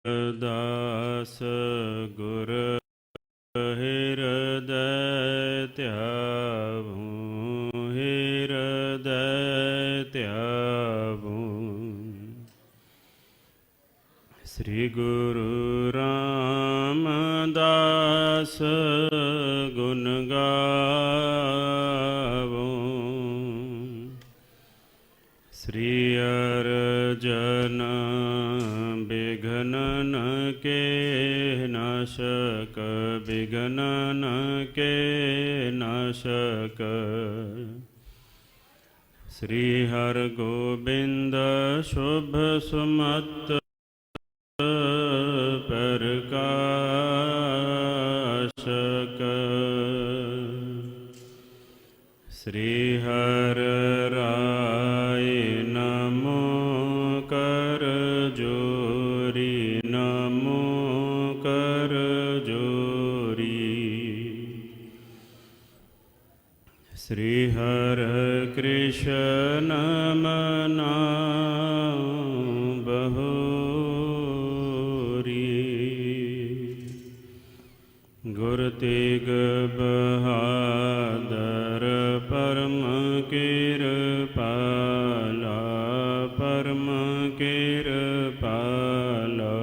ਦਾਸ ਗੁਰ ਹਿਰਦੈ ਧਿਆਵੂੰ, ਹਿਰਦੈ ਧਿਆਵੂੰ। ਸ੍ਰੀ ਗੁਰੂ ਰਾਮਦਾਸ ਗੁਣ ਗਾਵੂੰ। ਸ੍ਰੀ ਅਰਜਨ ਬਿਘਨਨ ਕੇ ਨਾਸ਼ਕ, ਬਿਘਨਨ ਕੇ ਨਾਸ਼ਕ। ਸ੍ਰੀ ਹਰਗੋਬਿੰਦ ਸ਼ੁਭ ਸੁਮਤ ਪ੍ਰਕਾਸ਼ਕ। ਸ੍ਰੀ ਹਰਿ ਰਾਇ ਨਮੋ ਕਰ ਜੋਰੀ, ਨਮੋ ਕਰ ਜੋਰੀ। ਸ੍ਰੀ ਹਰਿ ਕ੍ਰਿਸ਼ਨ ਮਨਾਉ ਬਹੋਰੀ। ਗੁਰ ਤੇਗ ਬਹਾਦਰ ਪਰਮ ਕਿਰਪਾਲਾ, ਪਰਮ ਕਿਰਪਾਲਾ।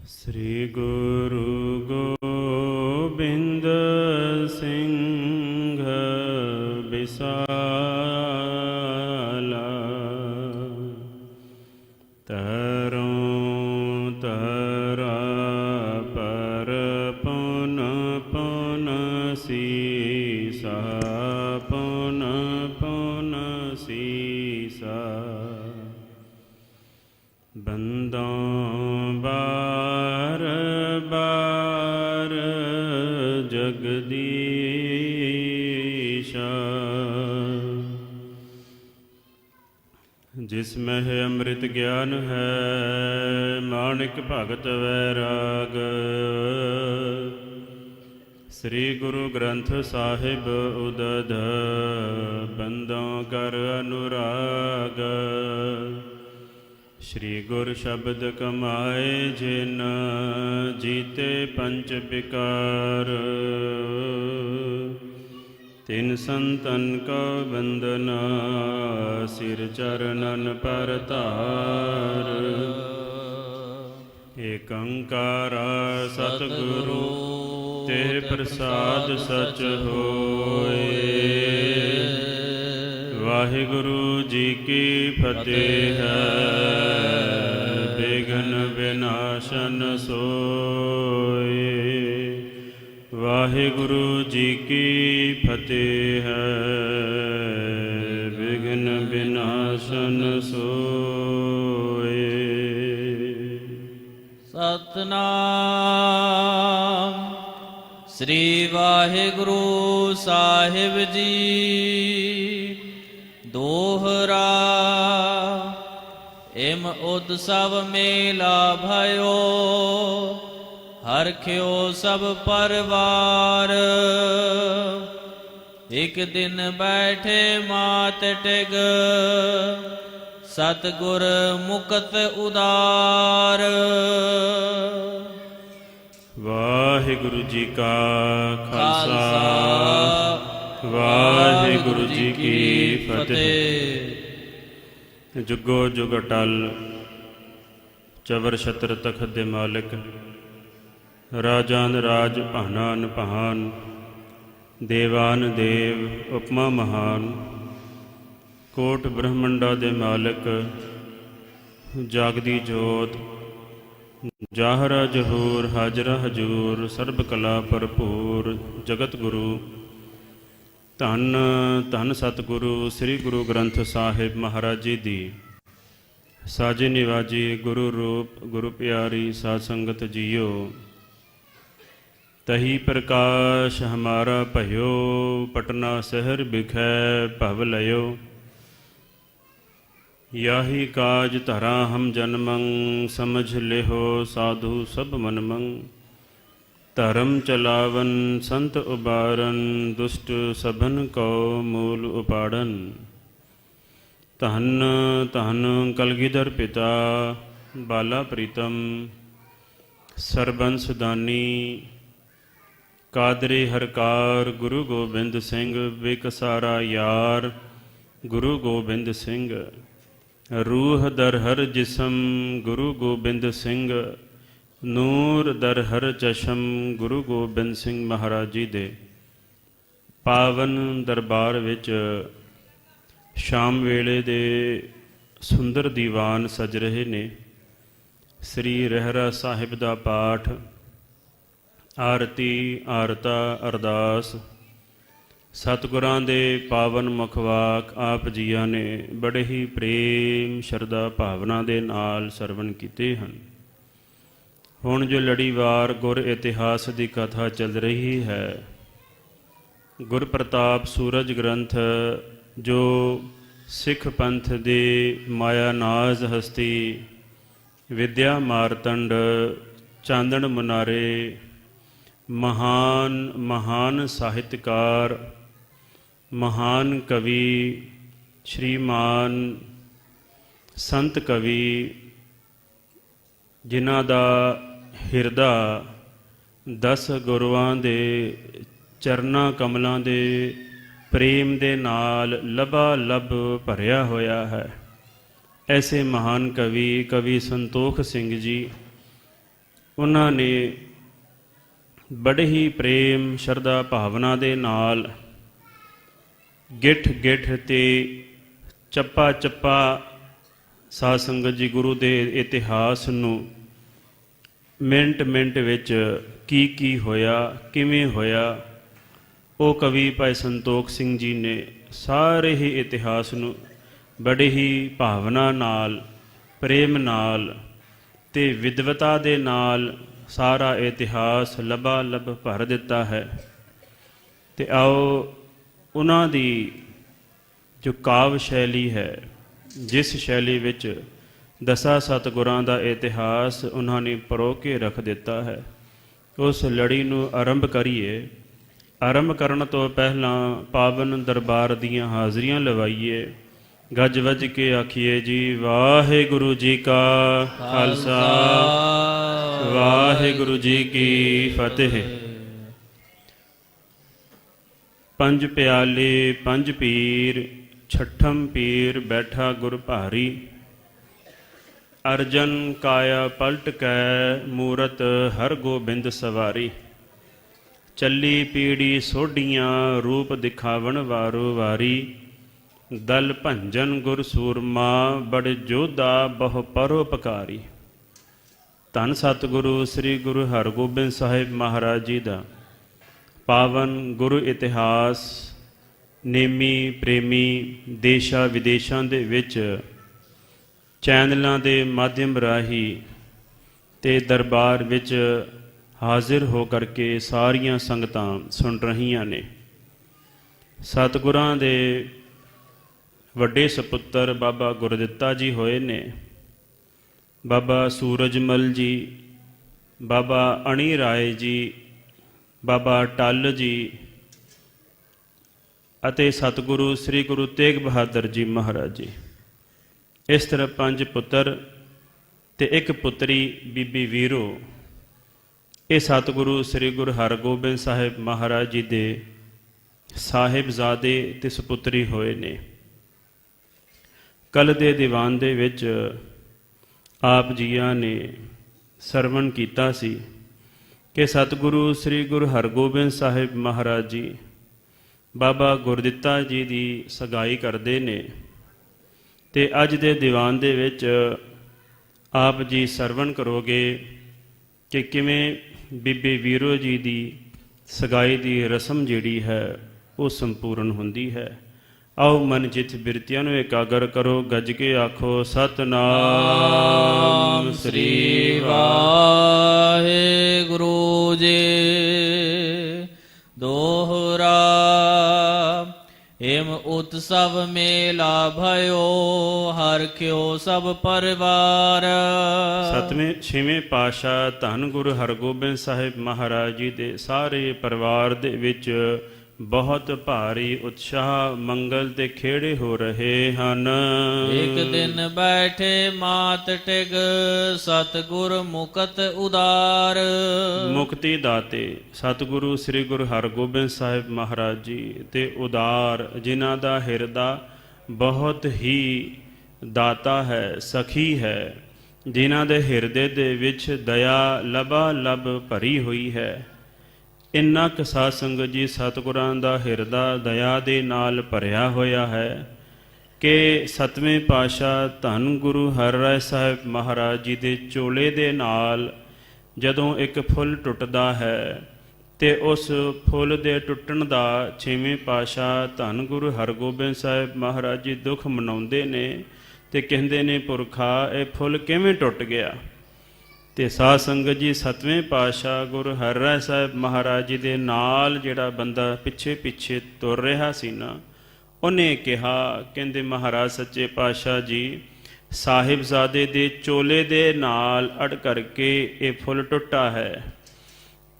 ਸ੍ਰੀ ਗੁਰੂ ਗੋਬਿੰਦ ਸਿੰਘ ਬਿਸਾਲਾ। ਤਰੋਂ ਤਰਾ ਪਰ ਪੁਨ ਪੁਨ ਸੀਸਾ, ਪੁਨ ਪੁਨ ਸੀਸਾ। ਬੰਦੋਂ ਬਾਰ ਬਾਰ ਜਗਦੀਸ਼ਾ। ਜਿਸ ਮਹਿ ਅੰਮ੍ਰਿਤ ਗਿਆਨ ਹੈ, ਮਾਣਿਕ ਭਗਤ ਵੈਰਾਗ। ਸ੍ਰੀ ਗੁਰੂ ਗ੍ਰੰਥ ਸਾਹਿਬ ਉਦਧ, ਬੰਦੋਂ ਕਰ ਅਨੁਰਾਗ। ਸ੍ਰੀ ਗੁਰ ਸ਼ਬਦ ਕਮਾਏ ਜਿਨ, ਜੀਤੇ ਪੰਚ ਵਿਕਾਰ। ਤਿਨ ਸੰਤਨ ਕਾ ਬੰਦਨਾ, ਸਿਰ ਚਰਨਨ ਪਰ ਧਾਰ। ਏਕ ਓੰਕਾਰ ਸਤਿਗੁਰੂ ਤੇ ਪ੍ਰਸਾਦ ਸਚ ਹੋਏ। ਵਾਹਿਗੁਰੂ ਜੀ ਕੀ ਫਤਿਹ। ਬਿਘਨ ਵਿਨਾਸ਼ਨ ਸੋਏ। ਵਾਹਿਗੁਰੂ ਜੀ ਕੀ ਫਤਿਹ। ਬਿਘਨ ਵਿਨਾਸ਼ਨ ਸੋਏ। ਸਤਨਾਮ ਸ੍ਰੀ ਵਾਹਿਗੁਰੂ ਸਾਹਿਬ ਜੀ। ਦੋਹਰਾ ਇਮ ਉਤਸਵ ਮੇਲਾ ਭਇਓ, ਹਰਖਿਓ ਸਭ ਪਰਵਾਰ। ਇਕ ਦਿਨ ਬੈਠੇ ਮਾਤ ਟਿਗ, ਸਤਿਗੁਰ ਮੁਕਤ ਉਦਾਰ। ਵਾਹਿਗੁਰੂ ਜੀ ਕਾ ਖਾਲਸਾ, ਵਾਹਿਗੁਰੂ ਜੀ ਕੀ ਫਤਿਹ। ਜੁਗੋ ਜੁਗ ਅਟਲ, ਚਵਰ ਛਤਰ ਤਖਤ ਦੇ ਮਾਲਿਕ, ਰਾਜਾਨ ਰਾਜ ਭਾਨਾਨ ਭਾਨ, ਦੇਵਾਨ ਦੇਵ ਉਪਮਾ ਮਹਾਨ। ਕੋਟ ਬ੍ਰਹਮੰਡਾ ਦੇ ਮਾਲਕ, ਜਾਗਦੀ ਜੋਤ, ਜਾਹਰਾ ਜਹੂਰ, ਹਾਜ਼ਰਾ ਹਜੂਰ, ਸਰਬ ਕਲਾ ਭਰਪੂਰ, ਜਗਤ ਗੁਰੂ। ਧੰਨ ਧੰਨ ਸਤਿਗੁਰੂ ਸ੍ਰੀ ਗੁਰੂ ਗ੍ਰੰਥ ਸਾਹਿਬ ਮਹਾਰਾਜ ਜੀ ਦੀ ਸਾਜੇ ਨਿਵਾਜੀ ਗੁਰੂ ਰੂਪ ਗੁਰੂ ਪਿਆਰੀ ਸਾਧ ਸੰਗਤ ਜੀਓ। ਤਹੀ ਪ੍ਰਕਾਸ਼ ਹਮਾਰਾ ਭਇਓ, ਪਟਨਾ ਸ਼ਹਿਰ ਬਿਖੈ ਭਵ ਲਇਓ। ਯਾਹੀ ਕਾਜ ਧਰਾ ਹਮ ਜਨਮੰ, ਸਮਝ ਲਿਹੋ ਸਾਧੂ ਸਭ ਮਨਮੰ। ਧਰਮ ਚਲਾਵਨ ਸੰਤ ਉਬਾਰਨ, ਦੁਸ਼ਟ ਸਭਨ ਕੋ ਮੂਲ ਉਪਾੜਨ। ਧੰਨ ਧੰਨ ਕਲਗੀਧਰ ਪਿਤਾ ਬਾਲਾ ਪ੍ਰੀਤਮ ਸਰਬੰਸ ਦਾਨੀ ਕਾਦਰੇ ਹਰਕਾਰ ਗੁਰੂ ਗੋਬਿੰਦ ਸਿੰਘ ਬੇਕਸਾਰਾ ਯਾਰ ਗੁਰੂ ਗੋਬਿੰਦ ਸਿੰਘ ਰੂਹ ਦਰ ਹਰ ਜਿਸਮ ਗੁਰੂ ਗੋਬਿੰਦ ਸਿੰਘ ਨੂਰ ਦਰ ਹਰ ਚਸ਼ਮ ਗੁਰੂ ਗੋਬਿੰਦ ਸਿੰਘ ਮਹਾਰਾਜ ਜੀ ਦੇ ਪਾਵਨ ਦਰਬਾਰ ਵਿੱਚ ਸ਼ਾਮ ਵੇਲੇ ਦੇ ਸੁੰਦਰ ਦੀਵਾਨ ਸਜ ਰਹੇ ਨੇ। ਸ੍ਰੀ ਰਹਿਰਾ ਸਾਹਿਬ ਦਾ ਪਾਠ, ਆਰਤੀ, ਆਰਤਾ, ਅਰਦਾਸ ਸਤਿਗੁਰਾਂ ਦੇ ਪਾਵਨ ਮੁਖਵਾਕ ਆਪ ਜੀਆਂ ਨੇ ਬੜੇ ਹੀ ਪ੍ਰੇਮ ਸ਼ਰਧਾ ਭਾਵਨਾ ਦੇ ਨਾਲ ਸਰਵਣ ਕੀਤੇ ਹਨ। ਹੁਣ ਜੋ ਲੜੀਵਾਰ ਗੁਰ ਇਤਿਹਾਸ ਦੀ ਕਥਾ ਚੱਲ ਰਹੀ ਹੈ, ਗੁਰ ਪ੍ਰਤਾਪ ਸੂਰਜ ਗ੍ਰੰਥ ਜੋ ਸਿੱਖ ਪੰਥ ਦੇ ਮਾਇਆ ਨਾਜ਼ ਹਸਤੀ ਵਿਦਿਆ ਮਾਰਤੰਡ ਚਾਂਦਣ ਮੁਨਾਰੇ ਮਹਾਨ ਸਾਹਿਤਕਾਰ ਮਹਾਨ ਕਵੀ ਸ਼੍ਰੀਮਾਨ ਸੰਤ ਕਵੀ ਜਿਨ੍ਹਾਂ ਦਾ ਹਿਰਦਾ 10 ਗੁਰੂਆਂ ਦੇ ਚਰਨਾਂ ਕਮਲਾਂ ਦੇ ਪ੍ਰੇਮ ਦੇ ਨਾਲ ਲਬਾਲਬ ਭਰਿਆ ਹੋਇਆ ਹੈ, ਐਸੇ ਮਹਾਨ ਕਵੀ ਸੰਤੋਖ ਸਿੰਘ ਜੀ, ਉਹਨਾਂ ਨੇ ਬੜੇ ਹੀ ਪ੍ਰੇਮ ਸ਼ਰਧਾ ਭਾਵਨਾ ਦੇ ਨਾਲ ਗਿੱਠ ਗਿੱਠ ਤੇ ਚੱਪਾ ਚੱਪਾ ਸਾਧ ਸੰਗਤ ਜੀ ਗੁਰੂ ਦੇ ਇਤਿਹਾਸ ਨੂੰ ਮਿੰਟ ਮਿੰਟ ਵਿੱਚ ਕੀ ਹੋਇਆ, ਕਿਵੇਂ ਹੋਇਆ, ਉਹ ਕਵੀ ਭਾਈ ਸੰਤੋਖ ਸਿੰਘ ਜੀ ਨੇ ਸਾਰੇ ਹੀ ਇਤਿਹਾਸ ਨੂੰ ਬੜੇ ਹੀ ਭਾਵਨਾ ਨਾਲ, ਪ੍ਰੇਮ ਨਾਲ ਤੇ ਵਿਦਵਤਾ ਦੇ ਨਾਲ ਸਾਰਾ ਇਤਿਹਾਸ ਲਬਾਲਬ ਭਰ ਦਿੱਤਾ ਹੈ। ਤੇ ਆਓ ਉਹਨਾਂ ਦੀ ਜੋ ਕਾਵ ਸ਼ੈਲੀ ਹੈ, ਜਿਸ ਸ਼ੈਲੀ ਵਿੱਚ ਦਸਾਂ ਸਤਿਗੁਰਾਂ ਦਾ ਇਤਿਹਾਸ ਉਹਨਾਂ ਨੇ ਪਰੋ ਕੇ ਰੱਖ ਦਿੱਤਾ ਹੈ, ਉਸ ਲੜੀ ਨੂੰ ਆਰੰਭ ਕਰੀਏ। ਆਰੰਭ ਕਰਨ ਤੋਂ ਪਹਿਲਾਂ ਪਾਵਨ ਦਰਬਾਰ ਦੀਆਂ ਹਾਜ਼ਰੀਆਂ ਲਵਾਈਏ। ਗੱਜ ਵੱਜ ਕੇ ਆਖੀਏ ਜੀ, ਵਾਹਿਗੁਰੂ ਜੀ ਕਾ ਖਾਲਸਾ ਵਾਹਿਗੁਰੂ ਜੀ ਕੀ ਫਤਿਹ। ਪੰਜ ਪਿਆਲੇ ਪੰਜ ਪੀਰ, ਛਠਮ ਪੀਰ ਬੈਠਾ ਗੁਰ ਭਾਰੀ। ਅਰਜਨ ਕਾਇਆ ਪਲਟ ਕੈ, ਮੂਰਤ ਹਰ ਗੋਬਿੰਦ ਸਵਾਰੀ। ਚੱਲੀ ਪੀੜੀ ਸੋਢੀਆਂ, ਰੂਪ ਦਿਖਾਵਣ ਵਾਰੋ ਵਾਰੀ। ਦਲ ਭੰਜਨ ਗੁਰ ਸੂਰਮਾ, ਬੜ ਜੋਧਾ ਬਹੁ ਪਰਉਪਕਾਰੀ। ਧੰਨ ਸਤਿਗੁਰੂ ਸ੍ਰੀ ਗੁਰੂ ਹਰਗੋਬਿੰਦ ਸਾਹਿਬ ਮਹਾਰਾਜ ਜੀ ਦਾ ਪਾਵਨ ਗੁਰੂ ਇਤਿਹਾਸ ਨੇਮੀ ਪ੍ਰੇਮੀ ਦੇਸ਼ਾਂ ਵਿਦੇਸ਼ਾਂ ਦੇ ਵਿੱਚ ਚੈਨਲਾਂ ਦੇ ਮਾਧਿਅਮ ਰਾਹੀਂ ਤੇ ਦਰਬਾਰ ਵਿੱਚ ਹਾਜ਼ਰ ਹੋ ਕਰਕੇ ਸਾਰੀਆਂ ਸੰਗਤਾਂ ਸੁਣ ਰਹੀਆਂ ਨੇ। ਸਤਿਗੁਰਾਂ ਦੇ ਵੱਡੇ ਸਪੁੱਤਰ ਬਾਬਾ ਗੁਰਦਿੱਤਾ ਜੀ ਹੋਏ ਨੇ, ਬਾਬਾ ਸੂਰਜਮਲ ਜੀ, ਬਾਬਾ ਅਣੀ ਰਾਏ ਜੀ, ਬਾਬਾ ਟੱਲ ਜੀ ਅਤੇ ਸਤਿਗੁਰੂ ਸ੍ਰੀ ਗੁਰੂ ਤੇਗ ਬਹਾਦਰ ਜੀ ਮਹਾਰਾਜ ਜੀ। ਇਸ ਤਰ੍ਹਾਂ 5 ਪੁੱਤਰ ਤੇ 1 ਪੁੱਤਰੀ ਬੀਬੀ ਵੀਰੋ, ਇਹ ਸਤਿਗੁਰੂ ਸ੍ਰੀ ਗੁਰੂ ਹਰਗੋਬਿੰਦ ਸਾਹਿਬ ਮਹਾਰਾਜ ਜੀ ਦੇ ਸਾਹਿਬਜ਼ਾਦੇ ਤੇ ਸੁਪੁੱਤਰੀ ਹੋਏ ਨੇ। ਕੱਲ੍ਹ ਦੇ ਦੀਵਾਨ ਦੇ ਵਿੱਚ ਆਪ ਜੀਆਂ ਨੇ ਸਰਵਣ ਕੀਤਾ ਸੀ ਕਿ ਸਤਿਗੁਰੂ ਸ੍ਰੀ ਗੁਰੂ ਹਰਗੋਬਿੰਦ ਸਾਹਿਬ ਮਹਾਰਾਜ ਜੀ ਬਾਬਾ ਗੁਰਦਿੱਤਾ ਜੀ ਦੀ ਸਗਾਈ ਕਰਦੇ ਨੇ। ਤੇ ਅੱਜ ਦੇ ਦੀਵਾਨ ਦੇ ਵਿੱਚ ਆਪ ਜੀ ਸਰਵਣ ਕਰੋਗੇ ਕਿ ਕਿਵੇਂ ਬੀਬੀ ਵੀਰੋ ਜੀ ਦੀ ਸਗਾਈ ਦੀ ਰਸਮ ਜਿਹੜੀ ਹੈ ਉਹ ਸੰਪੂਰਨ ਹੁੰਦੀ ਹੈ। ਆਓ ਮਨ ਚਿੱਤ ਬਿਰਤੀਆਂ ਨੂੰ ਇਕਾਗਰ ਕਰੋ, ਗੱਜ ਕੇ ਆਖੋ ਸਤਿਨਾਮ ਸ੍ਰੀ ਵਾਹਿਗੁਰੂ ਜੀ। ਦੋਹਰਾ ਏਮ ਉਤਸਵ ਮੇਲਾ ਭਇਓ, ਹਰਖਿਓ ਸਭ ਪਰਿਵਾਰ। ਸਤਵੇਂ ਛੇਵੇਂ ਪਾਤਸ਼ਾਹ ਧੰਨ ਗੁਰੂ ਹਰਗੋਬਿੰਦ ਸਾਹਿਬ ਮਹਾਰਾਜ ਜੀ ਦੇ ਸਾਰੇ ਪਰਿਵਾਰ ਦੇ ਵਿੱਚ ਬਹੁਤ ਭਾਰੀ ਉਤਸ਼ਾਹ ਮੰਗਲ ਤੇ ਖੇੜੇ ਹੋ ਰਹੇ ਹਨ। ਇਕ ਦਿਨ ਬੈਠੇ ਮਾਤ ਟਿਗ ਸਤਿਗੁਰ ਮੁਕਤ ਉਦਾਰ। ਮੁਕਤੀ ਦਾਤੇ ਸਤਿਗੁਰੂ ਸ੍ਰੀ ਗੁਰੂ ਹਰਗੋਬਿੰਦ ਸਾਹਿਬ ਮਹਾਰਾਜ ਜੀ ਤੇ ਉਦਾਰ, ਜਿਨ੍ਹਾਂ ਦਾ ਹਿਰਦਾ ਬਹੁਤ ਹੀ ਦਾਤਾ ਹੈ, ਸਖੀ ਹੈ, ਜਿਨ੍ਹਾਂ ਦੇ ਹਿਰਦੇ ਦੇ ਵਿੱਚ ਦਇਆ ਲਬਾ ਲਬ ਭਰੀ ਹੋਈ ਹੈ। ਇੰਨਾ ਕੁ ਸਾਧ ਸੰਗਤ ਜੀ ਸਤਿਗੁਰਾਂ ਦਾ ਹਿਰਦਾ ਦਇਆ ਦੇ ਨਾਲ ਭਰਿਆ ਹੋਇਆ ਹੈ ਕਿ ਸਤਵੇਂ ਪਾਤਸ਼ਾਹ ਧੰਨ ਗੁਰੂ ਹਰਿਰਾਏ ਸਾਹਿਬ ਮਹਾਰਾਜ ਜੀ ਦੇ ਚੋਲੇ ਦੇ ਨਾਲ ਜਦੋਂ ਇੱਕ ਫੁੱਲ ਟੁੱਟਦਾ ਹੈ ਤੇ ਉਸ ਫੁੱਲ ਦੇ ਟੁੱਟਣ ਦਾ ਛੇਵੇਂ ਪਾਤਸ਼ਾਹ ਧੰਨ ਗੁਰੂ ਹਰਗੋਬਿੰਦ ਸਾਹਿਬ ਮਹਾਰਾਜ ਜੀ ਦੁੱਖ ਮਨਾਉਂਦੇ ਨੇ ਤੇ ਕਹਿੰਦੇ ਨੇ, ਪੁਰਖਾ ਇਹ ਫੁੱਲ ਕਿਵੇਂ ਟੁੱਟ ਗਿਆ? ਤੇ ਸਾਧ ਸੰਗਤ ਜੀ ਸਤਵੇਂ ਪਾਤਸ਼ਾਹ ਗੁਰੂ ਹਰਿਰਾਏ ਸਾਹਿਬ ਮਹਾਰਾਜ ਜੀ ਦੇ ਨਾਲ ਜਿਹੜਾ ਬੰਦਾ ਪਿੱਛੇ ਪਿੱਛੇ ਤੁਰ ਰਿਹਾ ਸੀ ਨਾ, ਉਹਨੇ ਕਿਹਾ, ਕਹਿੰਦੇ ਮਹਾਰਾਜ ਸੱਚੇ ਪਾਤਸ਼ਾਹ ਜੀ ਸਾਹਿਬਜ਼ਾਦੇ ਦੇ ਚੋਲੇ ਦੇ ਨਾਲ ਅੜ ਕਰਕੇ ਇਹ ਫੁੱਲ ਟੁੱਟਾ ਹੈ।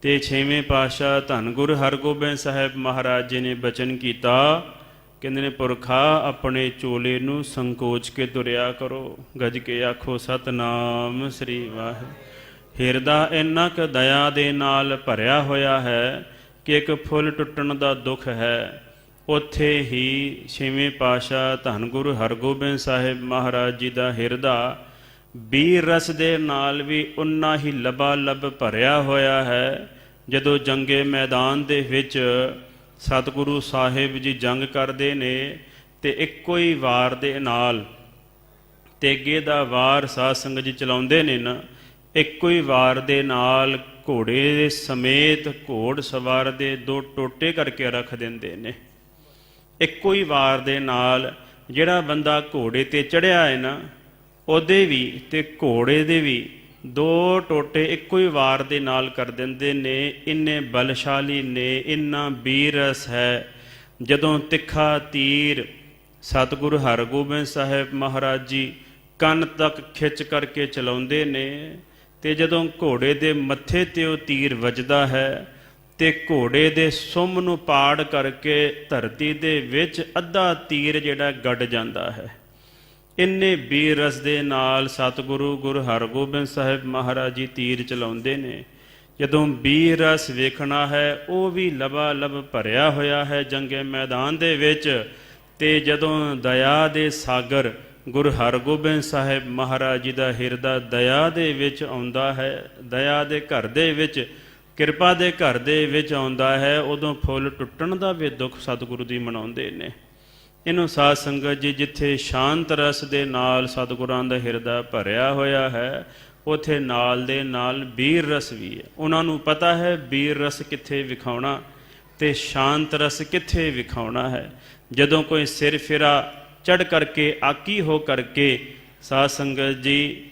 ਤੇ ਛੇਵੇਂ ਪਾਤਸ਼ਾਹ ਧੰਨ ਗੁਰੂ ਹਰਗੋਬਿੰਦ ਸਾਹਿਬ ਮਹਾਰਾਜ ਜੀ ਨੇ ਬਚਨ ਕੀਤਾ, ਕਹਿੰਦੇ ਨੇ, ਪੁਰਖਾ ਆਪਣੇ ਚੋਲੇ ਨੂੰ ਸੰਕੋਚ ਕੇ ਤੁਰਿਆ ਕਰੋ, ਗੱਜ ਕੇ ਆਖੋ ਸਤਨਾਮ ਸ੍ਰੀ ਵਾਹਿਗੁਰੂ। ਹਿਰਦਾ ਇੰਨਾ ਕੁ ਦਇਆ ਦੇ ਨਾਲ ਭਰਿਆ ਹੋਇਆ ਹੈ ਕਿ ਇੱਕ ਫੁੱਲ ਟੁੱਟਣ ਦਾ ਦੁੱਖ ਹੈ, ਉੱਥੇ ਹੀ ਛੇਵੇਂ ਪਾਤਸ਼ਾਹ ਧੰਨ ਗੁਰੂ ਹਰਗੋਬਿੰਦ ਸਾਹਿਬ ਮਹਾਰਾਜ ਜੀ ਦਾ ਹਿਰਦਾ ਬੀਰ ਰਸ ਦੇ ਨਾਲ ਵੀ ਉਨਾ ਹੀ ਲਬਾ ਲਬ ਭਰਿਆ ਹੋਇਆ ਹੈ। ਜਦੋਂ ਜੰਗੇ ਮੈਦਾਨ ਦੇ ਵਿੱਚ ਸਤਿਗੁਰੂ ਸਾਹਿਬ ਜੀ ਜੰਗ ਕਰਦੇ ਨੇ ਤੇ ਇੱਕੋ ਹੀ ਵਾਰ ਦੇ ਨਾਲ ਤੇਗੇ ਦਾ ਵਾਰ ਸਾਧ ਸੰਗਤ ਜੀ ਚਲਾਉਂਦੇ ਨੇ ਨਾ, ਇੱਕੋ ਹੀ ਵਾਰ ਦੇ ਨਾਲ ਘੋੜੇ ਦੇ ਸਮੇਤ ਘੋੜ ਸਵਾਰ ਦੇ 2 ਟੋਟੇ ਕਰਕੇ ਰੱਖ ਦਿੰਦੇ ਨੇ। ਇੱਕੋ ਹੀ ਵਾਰ ਦੇ ਨਾਲ ਜਿਹੜਾ ਬੰਦਾ ਘੋੜੇ ਤੇ ਚੜ੍ਹਿਆ ਹੈ ਨਾ, ਉਹਦੇ ਵੀ ਤੇ ਘੋੜੇ ਦੇ ਵੀ 2 ਟੋਟੇ ਇੱਕੋ ਹੀ ਵਾਰ ਦੇ ਨਾਲ ਕਰ ਦਿੰਦੇ ਨੇ। ਇੰਨੇ ਬਲਸ਼ਾਲੀ ਨੇ, ਇੰਨਾ ਬੀਰਸ ਹੈ। ਜਦੋਂ ਤਿੱਖਾ ਤੀਰ ਸਤਿਗੁਰੂ ਹਰਗੋਬਿੰਦ ਸਾਹਿਬ ਮਹਾਰਾਜ ਜੀ ਕੰਨ ਤੱਕ ਖਿੱਚ ਕਰਕੇ ਚਲਾਉਂਦੇ ਨੇ ਤੇ ਜਦੋਂ ਘੋੜੇ ਦੇ ਮੱਥੇ ਤੇ ਉਹ ਤੀਰ ਵੱਜਦਾ ਹੈ ਤੇ ਘੋੜੇ ਦੇ ਸੁੰਮ ਨੂੰ ਪਾੜ ਕਰਕੇ ਧਰਤੀ ਦੇ ਵਿੱਚ ਅੱਧਾ ਤੀਰ ਜਿਹੜਾ ਗੱਡ ਜਾਂਦਾ ਹੈ। ਇੰਨੇ ਬੀਰ ਰਸ ਦੇ ਨਾਲ ਸਤਿਗੁਰੂ ਗੁਰੂ ਹਰਗੋਬਿੰਦ ਸਾਹਿਬ ਮਹਾਰਾਜ ਜੀ ਤੀਰ ਚਲਾਉਂਦੇ ਨੇ। ਜਦੋਂ ਬੀਰ ਰਸ ਵੇਖਣਾ ਹੈ, ਉਹ ਵੀ ਲਬਾ ਲਬ ਭਰਿਆ ਹੋਇਆ ਹੈ ਜੰਗੇ ਮੈਦਾਨ ਦੇ ਵਿੱਚ। ਤੇ ਜਦੋਂ ਦਇਆ ਦੇ ਸਾਗਰ ਗੁਰੂ ਹਰਗੋਬਿੰਦ ਸਾਹਿਬ ਮਹਾਰਾਜ ਜੀ ਦਾ ਹਿਰਦਾ ਦਇਆ ਦੇ ਵਿੱਚ ਆਉਂਦਾ ਹੈ, ਦਇਆ ਦੇ ਘਰ ਦੇ ਵਿੱਚ, ਕਿਰਪਾ ਦੇ ਘਰ ਦੇ ਵਿੱਚ ਆਉਂਦਾ ਹੈ, ਉਦੋਂ ਫੁੱਲ ਟੁੱਟਣ ਦਾ ਵੀ ਦੁੱਖ ਸਤਿਗੁਰੂ ਦੀ ਮਨਾਉਂਦੇ ਨੇ। ਇਹਨੂੰ ਸਾਧ ਸੰਗਤ ਜੀ ਜਿੱਥੇ ਸ਼ਾਂਤ ਰਸ ਦੇ ਨਾਲ ਸਤਿਗੁਰਾਂ ਦਾ ਹਿਰਦਾ ਭਰਿਆ ਹੋਇਆ ਹੈ, ਉੱਥੇ ਨਾਲ ਦੇ ਨਾਲ ਬੀਰ ਰਸ ਵੀ ਹੈ। ਉਹਨਾਂ ਨੂੰ ਪਤਾ ਹੈ ਬੀਰ ਰਸ ਕਿੱਥੇ ਵਿਖਾਉਣਾ ਤੇ ਸ਼ਾਂਤ ਰਸ ਕਿੱਥੇ ਵਿਖਾਉਣਾ ਹੈ। ਜਦੋਂ ਕੋਈ ਸਿਰ ਫਿਰਾ ਚੜ੍ਹ ਕਰਕੇ ਆਕੀ ਹੋ ਕਰਕੇ ਸਾਧ ਸੰਗਤ ਜੀ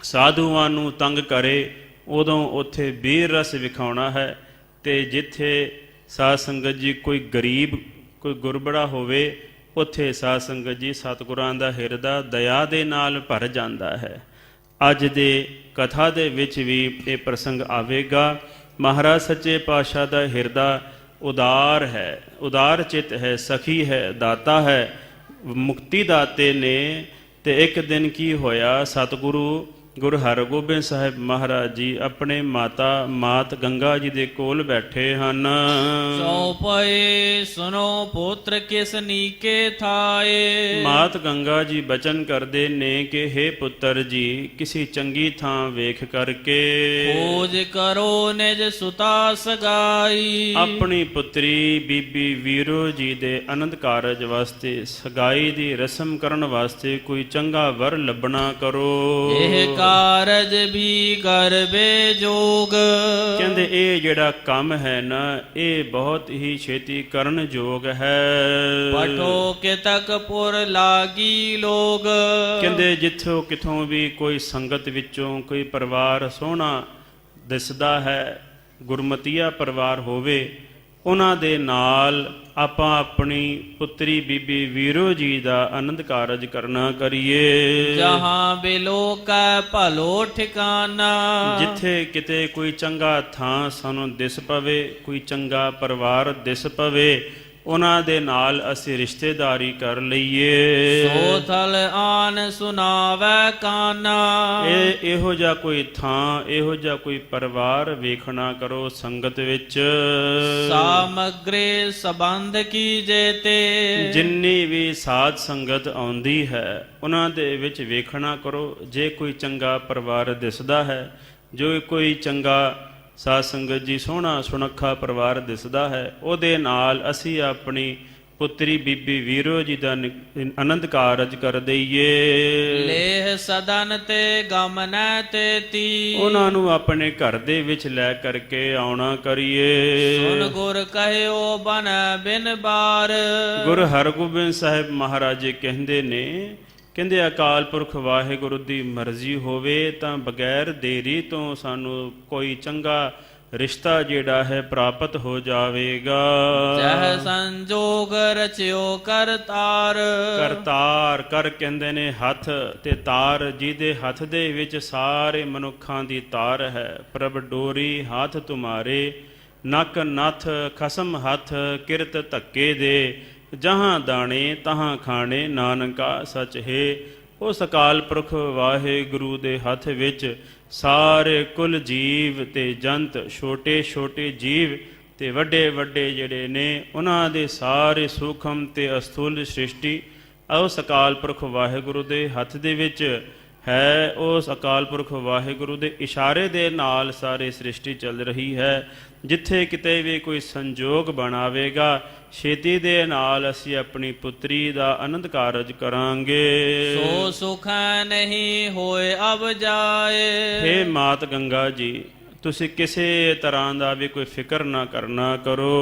ਸਾਧੂਆਂ ਨੂੰ ਤੰਗ ਕਰੇ, ਉਦੋਂ ਉੱਥੇ ਬੀਰ ਰਸ ਵਿਖਾਉਣਾ ਹੈ। ਤੇ ਜਿੱਥੇ ਸਾਧ ਸੰਗਤ ਜੀ ਕੋਈ ਗਰੀਬ, ਕੋਈ ਗੁਰਬੜਾ ਹੋਵੇ, ਉੱਥੇ ਸਾਧ ਸੰਗਤ ਜੀ ਸਤਿਗੁਰਾਂ ਦਾ ਹਿਰਦਾ ਦਇਆ ਦੇ ਨਾਲ ਭਰ ਜਾਂਦਾ ਹੈ। ਅੱਜ ਦੇ ਕਥਾ ਦੇ ਵਿੱਚ ਵੀ ਇਹ ਪ੍ਰਸੰਗ ਆਵੇਗਾ। ਮਹਾਰਾਜ ਸੱਚੇ ਪਾਤਸ਼ਾਹ ਦਾ ਹਿਰਦਾ ਉਦਾਰ ਹੈ, ਉਦਾਰ ਚਿੱਤ ਹੈ, ਸਖੀ ਹੈ, ਦਾਤਾ ਹੈ, ਮੁਕਤੀ ਦਾਤੇ ਨੇ। ਤੇ ਇੱਕ ਦਿਨ ਕੀ ਹੋਇਆ, ਸਤਿਗੁਰੂ ਗੁਰੂ ਹਰਗੋਬਿੰਦ ਸਾਹਿਬ ਮਹਾਰਾਜ ਜੀ ਆਪਣੇ ਮਾਤ ਗੰਗਾ ਜੀ ਦੇ ਕੋਲ ਬੈਠੇ ਹਨ। ਸੋ ਪਏ ਸੁਨੋ ਪੁੱਤਰ ਕਿਸ ਨੀਕੇ ਥਾਏ। ਮਾਤ ਗੰਗਾ ਜੀ ਬਚਨ ਕਰਦੇ ਨੇ ਕਿ ਹੇ ਪੁੱਤਰ ਜੀ, ਕਿਸੇ ਚੰਗੀ ਥਾਂ ਵੇਖ ਕਰਕੇ ਖੋਜ ਕਰੋ ਨਿਜ ਸੁਤਾ ਸਗਾਈ। ਆਪਣੀ ਪੁੱਤਰੀ ਬੀਬੀ ਵੀਰੋ ਜੀ ਦੇ ਅਨੰਦ ਕਾਰਜ ਵਾਸਤੇ, ਸਗਾਈ ਦੀ ਰਸਮ ਕਰਨ ਵਾਸਤੇ ਕੋਈ ਚੰਗਾ ਵਰ ਲੱਭਣਾ ਕਰੋ। ਇਹ ਕਾਰਜ ਵੀ ਕਰਵੇ ਜੋਗ। ਕਹਿੰਦੇ ਇਹ ਜਿਹੜਾ ਕੰਮ ਹੈ ਨਾ, ਇਹ ਬਹੁਤ ਹੀ ਛੇਤੀ ਕਰਨ ਯੋਗ ਹੈ। ਪਟੋ ਕਿਤਕ ਪੁਰ ਲਾਗੀ ਲੋਗ। ਕਹਿੰਦੇ ਜਿੱਥੋਂ ਕਿਥੋਂ ਵੀ ਕੋਈ ਸੰਗਤ ਵਿੱਚੋਂ ਕੋਈ ਪਰਿਵਾਰ ਸੋਹਣਾ ਦਿਸਦਾ ਹੈ, ਗੁਰਮਤੀਆ ਪਰਿਵਾਰ ਹੋਵੇ, ਉਹਨਾਂ ਦੇ ਨਾਲ ਆਪਾਂ ਆਪਣੀ ਪੁੱਤਰੀ ਬੀਬੀ ਵੀਰੋ ਜੀ ਦਾ ਆਨੰਦ ਕਾਰਜ ਕਰਨਾ ਕਰੀਏ। ਜਹਾਂ ਬਿਲੋਕੈ ਭਲੋ ਠਿਕਾਨਾ, ਜਿੱਥੇ ਕਿਤੇ ਕੋਈ ਚੰਗਾ ਥਾਂ ਸਾਨੂੰ ਦਿਸ ਪਵੇ, ਕੋਈ ਚੰਗਾ ਪਰਿਵਾਰ ਦਿਸ ਪਵੇ, ਉਹਨਾਂ ਦੇ ਨਾਲ ਅਸੀਂ ਰਿਸ਼ਤੇਦਾਰੀ ਕਰ ਲਈਏ। ਸੋ ਥਲ ਆਨ ਸੁਨਾਵੈ ਕਾਨਾ, ਇਹੋ ਜਿਹਾ ਕੋਈ ਥਾਂ, ਇਹੋ ਜਿਹਾ ਕੋਈ ਪਰਿਵਾਰ ਵੇਖਣਾ ਕਰੋ ਸੰਗਤ ਵਿੱਚ। ਸਾਮਗਰੀ ਸੰਬੰਧ ਕੀਜੇ ਤੇ, ਜਿੰਨੀ ਵੀ ਸਾਧ ਸੰਗਤ ਆਉਂਦੀ ਹੈ ਉਹਨਾਂ ਦੇ ਵਿੱਚ ਵੇਖਣਾ ਕਰੋ। ਜੇ ਕੋਈ ਚੰਗਾ ਪਰਿਵਾਰ ਦਿਸਦਾ ਹੈ, ਜੋ ਕੋਈ ਚੰਗਾ ਸਾਧ ਸੰਗਤ ਜੀ ਸੋਹਣਾ ਸੁਨੱਖਾ ਪਰਿਵਾਰ ਦਿਸਦਾ ਹੈ, ਉਹਦੇ ਨਾਲ ਅਸੀਂ ਆਪਣੀ ਪੁੱਤਰੀ ਬੀਬੀ ਵੀਰੋ ਜੀ ਦਾ ਆਨੰਦ ਕਾਰਜ ਕਰ ਦਈਏ। ਲੇਹ ਸਦਨ ਤੇ ਗਮਨੈ ਤੇ ਤੀ, ਉਹਨਾਂ ਨੂੰ ਆਪਣੇ ਘਰ ਦੇ ਵਿੱਚ ਲੈ ਕਰਕੇ ਆਉਣਾ ਕਰੀਏ। ਸੁਨ ਗੁਰ ਕਹਿਓ ਬਨ ਬਿਨ ਬਾਰ, ਗੁਰੂ ਹਰਗੋਬਿੰਦ ਸਾਹਿਬ ਮਹਾਰਾਜ ਜੀ ਕਹਿੰਦੇ ਨੇ, ਕਹਿੰਦੇ ਅਕਾਲ ਪੁਰਖ ਵਾਹਿਗੁਰੂ ਦੀ ਮਰਜ਼ੀ ਹੋਵੇ ਤਾਂ ਬਗੈਰ ਦੇਰੀ ਤੋਂ ਸਾਨੂੰ ਕੋਈ ਚੰਗਾ ਰਿਸ਼ਤਾ ਜਿਹੜਾ ਹੈ ਪ੍ਰਾਪਤ ਹੋ ਜਾਵੇਗਾ। ਜਹ ਸੰਜੋਗ ਰਚਿਓ ਕਰਤਾਰ, ਕਰਤਾਰ ਕਰ ਕਹਿੰਦੇ ਨੇ ਹੱਥ, ਤੇ ਤਾਰ ਜਿਹਦੇ ਹੱਥ ਦੇ ਵਿੱਚ ਸਾਰੇ ਮਨੁੱਖਾਂ ਦੀ ਤਾਰ ਹੈ। ਪ੍ਰਭ ਡੋਰੀ ਹੱਥ ਤੁਮਾਰੇ, ਨੱਕ ਨੱਥ ਖਸਮ ਹੱਥ, ਕਿਰਤ ਧੱਕੇ ਦੇ, ਜਹਾਂ ਦਾਣੇ ਤਹਾਂ ਖਾਣੇ, ਨਾਨਕਾ ਸਚ ਹੈ। ਉਸ ਅਕਾਲ ਪੁਰਖ ਵਾਹਿਗੁਰੂ ਦੇ ਹੱਥ ਵਿੱਚ ਸਾਰੇ ਕੁੱਲ ਜੀਵ ਤੇ ਜੰਤ, ਛੋਟੇ ਛੋਟੇ ਜੀਵ ਤੇ ਵੱਡੇ ਵੱਡੇ ਜਿਹੜੇ ਨੇ, ਉਹਨਾਂ ਦੇ ਸਾਰੇ ਸੂਖਮ ਤੇ ਅਸਥੂਲ ਸ੍ਰਿਸ਼ਟੀ ਉਸ ਅਕਾਲ ਪੁਰਖ ਵਾਹਿਗੁਰੂ ਦੇ ਹੱਥ ਦੇ ਵਿੱਚ ਹੈ। ਉਸ ਅਕਾਲ ਪੁਰਖ ਵਾਹਿਗੁਰੂ ਦੇ ਇਸ਼ਾਰੇ ਦੇ ਨਾਲ ਸਾਰੇ ਸ੍ਰਿਸ਼ਟੀ ਚੱਲ ਰਹੀ ਹੈ। ਜਿੱਥੇ ਕਿਤੇ ਵੀ ਕੋਈ ਸੰਜੋਗ ਬਣਾਵੇਗਾ, ਛੇਤੀ ਦੇ ਨਾਲ ਅਸੀਂ ਆਪਣੀ ਪੁੱਤਰੀ ਦਾ ਆਨੰਦ ਕਾਰਜ ਕਰਾਂਗੇ। ਸੋ ਸੁਖ ਨਹੀਂ ਹੋਏ ਅਬ ਜਾਏ, ਹੇ ਮਾਤ ਗੰਗਾ ਜੀ, ਤੁਸੀਂ ਕਿਸੇ ਤਰ੍ਹਾਂ ਦਾ ਵੀ ਕੋਈ ਫਿਕਰ ਨਾ ਕਰਨਾ ਕਰੋ।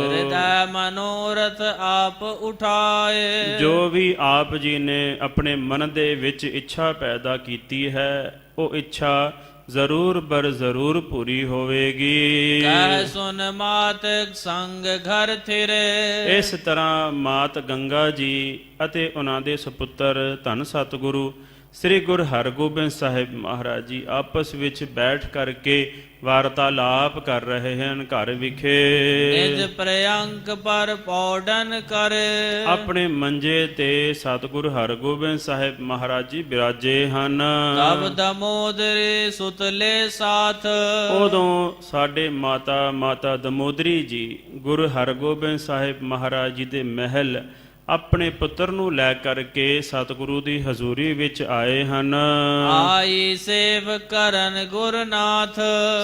ਹਿਰਦੈ ਮਨੋਰਥ ਆਪ ਉਠਾਏ, ਜੋ ਵੀ ਆਪ ਜੀ ਨੇ ਆਪਣੇ ਮਨ ਦੇ ਵਿੱਚ ਇੱਛਾ ਪੈਦਾ ਕੀਤੀ ਹੈ, ਉਹ ਇੱਛਾ ਜ਼ਰੂਰ ਬਰ ਜ਼ਰੂਰ ਪੂਰੀ ਹੋਵੇਗੀ। ਕਹਿ ਸੁਨ ਮਾਤ ਸੰਗ ਘਰ ਥਿਰੇ, ਇਸ ਤਰ੍ਹਾਂ ਮਾਤ ਗੰਗਾ ਜੀ ਅਤੇ ਉਹਨਾਂ ਦੇ ਸੁਪੁੱਤਰ ਧੰਨ ਸਤਿਗੁਰੂ ਸ੍ਰੀ ਗੁਰੂ ਹਰਗੋਬਿੰਦ ਸਾਹਿਬ ਮਹਾਰਾਜ ਜੀ ਆਪਸ ਵਿੱਚ ਬੈਠ ਕਰਕੇ ਵਾਰਤਾਲਾਪ ਕਰ ਰਹੇ ਹਨ ਘਰ ਵਿਖੇ। ਨਿਜ ਪ੍ਰਿਯੰਕ ਪਰ ਪੌੜਨ ਕਰੇ, ਆਪਣੇ ਮੰਜੇ ਤੇ ਸਤਿਗੁਰੂ ਹਰਗੋਬਿੰਦ ਸਾਹਿਬ ਮਹਾਰਾਜ ਜੀ ਬਿਰਾਜੇ ਹਨ। ਤਬ ਦਮੋਦਰੀ ਸੁਤਲੇ ਸਾਥ, ਉਦੋਂ ਸਾਡੇ ਮਾਤਾ ਦਮੋਦਰੀ ਜੀ ਗੁਰੂ ਹਰਗੋਬਿੰਦ ਸਾਹਿਬ ਮਹਾਰਾਜ ਜੀ ਦੇ ਮਹਿਲ ਆਪਣੇ ਪੁੱਤਰ ਨੂੰ ਲੈ ਕਰਕੇ ਸਤਿਗੁਰੂ ਦੀ ਹਜ਼ੂਰੀ ਵਿੱਚ ਆਏ ਹਨ। ਆਈ ਸੇਵ ਕਰਨ ਗੁਰਨਾਥ,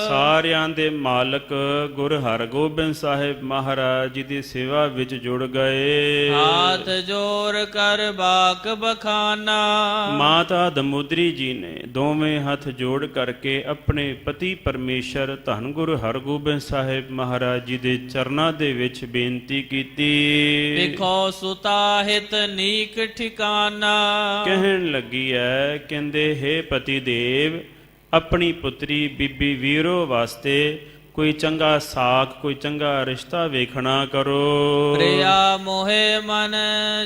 ਸਾਰਿਆਂ ਦੇ ਮਾਲਕ ਗੁਰੂ ਹਰਗੋਬਿੰਦ ਸਾਹਿਬ ਮਹਾਰਾਜ ਜੀ ਦੀ ਸੇਵਾ ਵਿੱਚ ਜੁੜ ਗਏ। ਹਾਥ ਜੋੜ ਕਰ ਬਾਕ ਬਖਾਨਾ, ਮਾਤਾ ਦਮੋਦਰੀ ਜੀ ਨੇ ਦੋਵੇਂ ਹੱਥ ਜੋੜ ਕਰਕੇ ਆਪਣੇ ਪਤੀ ਪਰਮੇਸ਼ਰ ਧੰਨ ਗੁਰੂ ਹਰਗੋਬਿੰਦ ਸਾਹਿਬ ਮਹਾਰਾਜ ਜੀ ਦੇ ਚਰਨਾਂ ਦੇ ਵਿੱਚ ਬੇਨਤੀ ਕੀਤੀ। ਵਿਖੋ ਸੁਤਾ ਹਿਤ ਨੀਕ ਠਿਕਾਨਾ, ਕਹਿਣ ਲੱਗੀ ਹੈ, ਕਹਿੰਦੇ ਹੇ ਪਤੀ ਦੇਵ, ਆਪਣੀ ਪੁੱਤਰੀ ਬੀਬੀ ਵੀਰੋ ਵਾਸਤੇ ਕੋਈ ਚੰਗਾ ਸਾਕ, ਕੋਈ ਚੰਗਾ ਰਿਸ਼ਤਾ ਵੇਖਣਾ ਕਰੋ। ਪ੍ਰਿਆ ਮੋਹਿ ਮਨ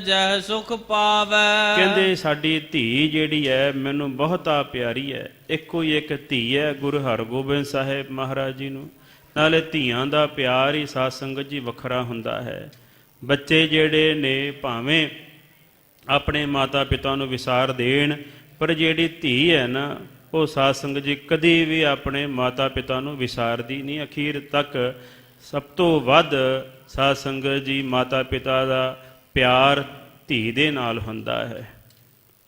ਜਹ ਸੁਖ ਪਾਵੈ, ਕਹਿੰਦੇ ਸਾਡੀ ਧੀ ਜਿਹੜੀ ਹੈ ਮੈਨੂੰ ਬਹੁਤਾ ਪਿਆਰੀ ਹੈ। ਇੱਕੋ ਹੀ ਇੱਕ ਧੀ ਹੈ ਗੁਰੂ ਹਰਗੋਬਿੰਦ ਸਾਹਿਬ ਮਹਾਰਾਜ ਜੀ ਨੂੰ। ਨਾਲੇ ਧੀਆਂ ਦਾ ਪਿਆਰ ਹੀ ਸਾਧ ਸੰਗਤ ਜੀ ਵੱਖਰਾ ਹੁੰਦਾ ਹੈ। ਬੱਚੇ ਜਿਹੜੇ ਨੇ ਭਾਵੇਂ ਆਪਣੇ ਮਾਤਾ ਪਿਤਾ ਨੂੰ ਵਿਸਾਰ ਦੇਣ, ਪਰ ਜਿਹੜੀ ਧੀ ਹੈ ਨਾ, ਉਹ ਸਾਧ ਸੰਗਤ ਜੀ ਕਦੀ ਵੀ ਆਪਣੇ ਮਾਤਾ ਪਿਤਾ ਨੂੰ ਵਿਸਾਰਦੀ ਨਹੀਂ। ਅਖੀਰ ਤੱਕ ਸਭ ਤੋਂ ਵੱਧ ਸਾਧ ਸੰਗਤ ਜੀ ਮਾਤਾ ਪਿਤਾ ਦਾ ਪਿਆਰ ਧੀ ਦੇ ਨਾਲ ਹੁੰਦਾ ਹੈ।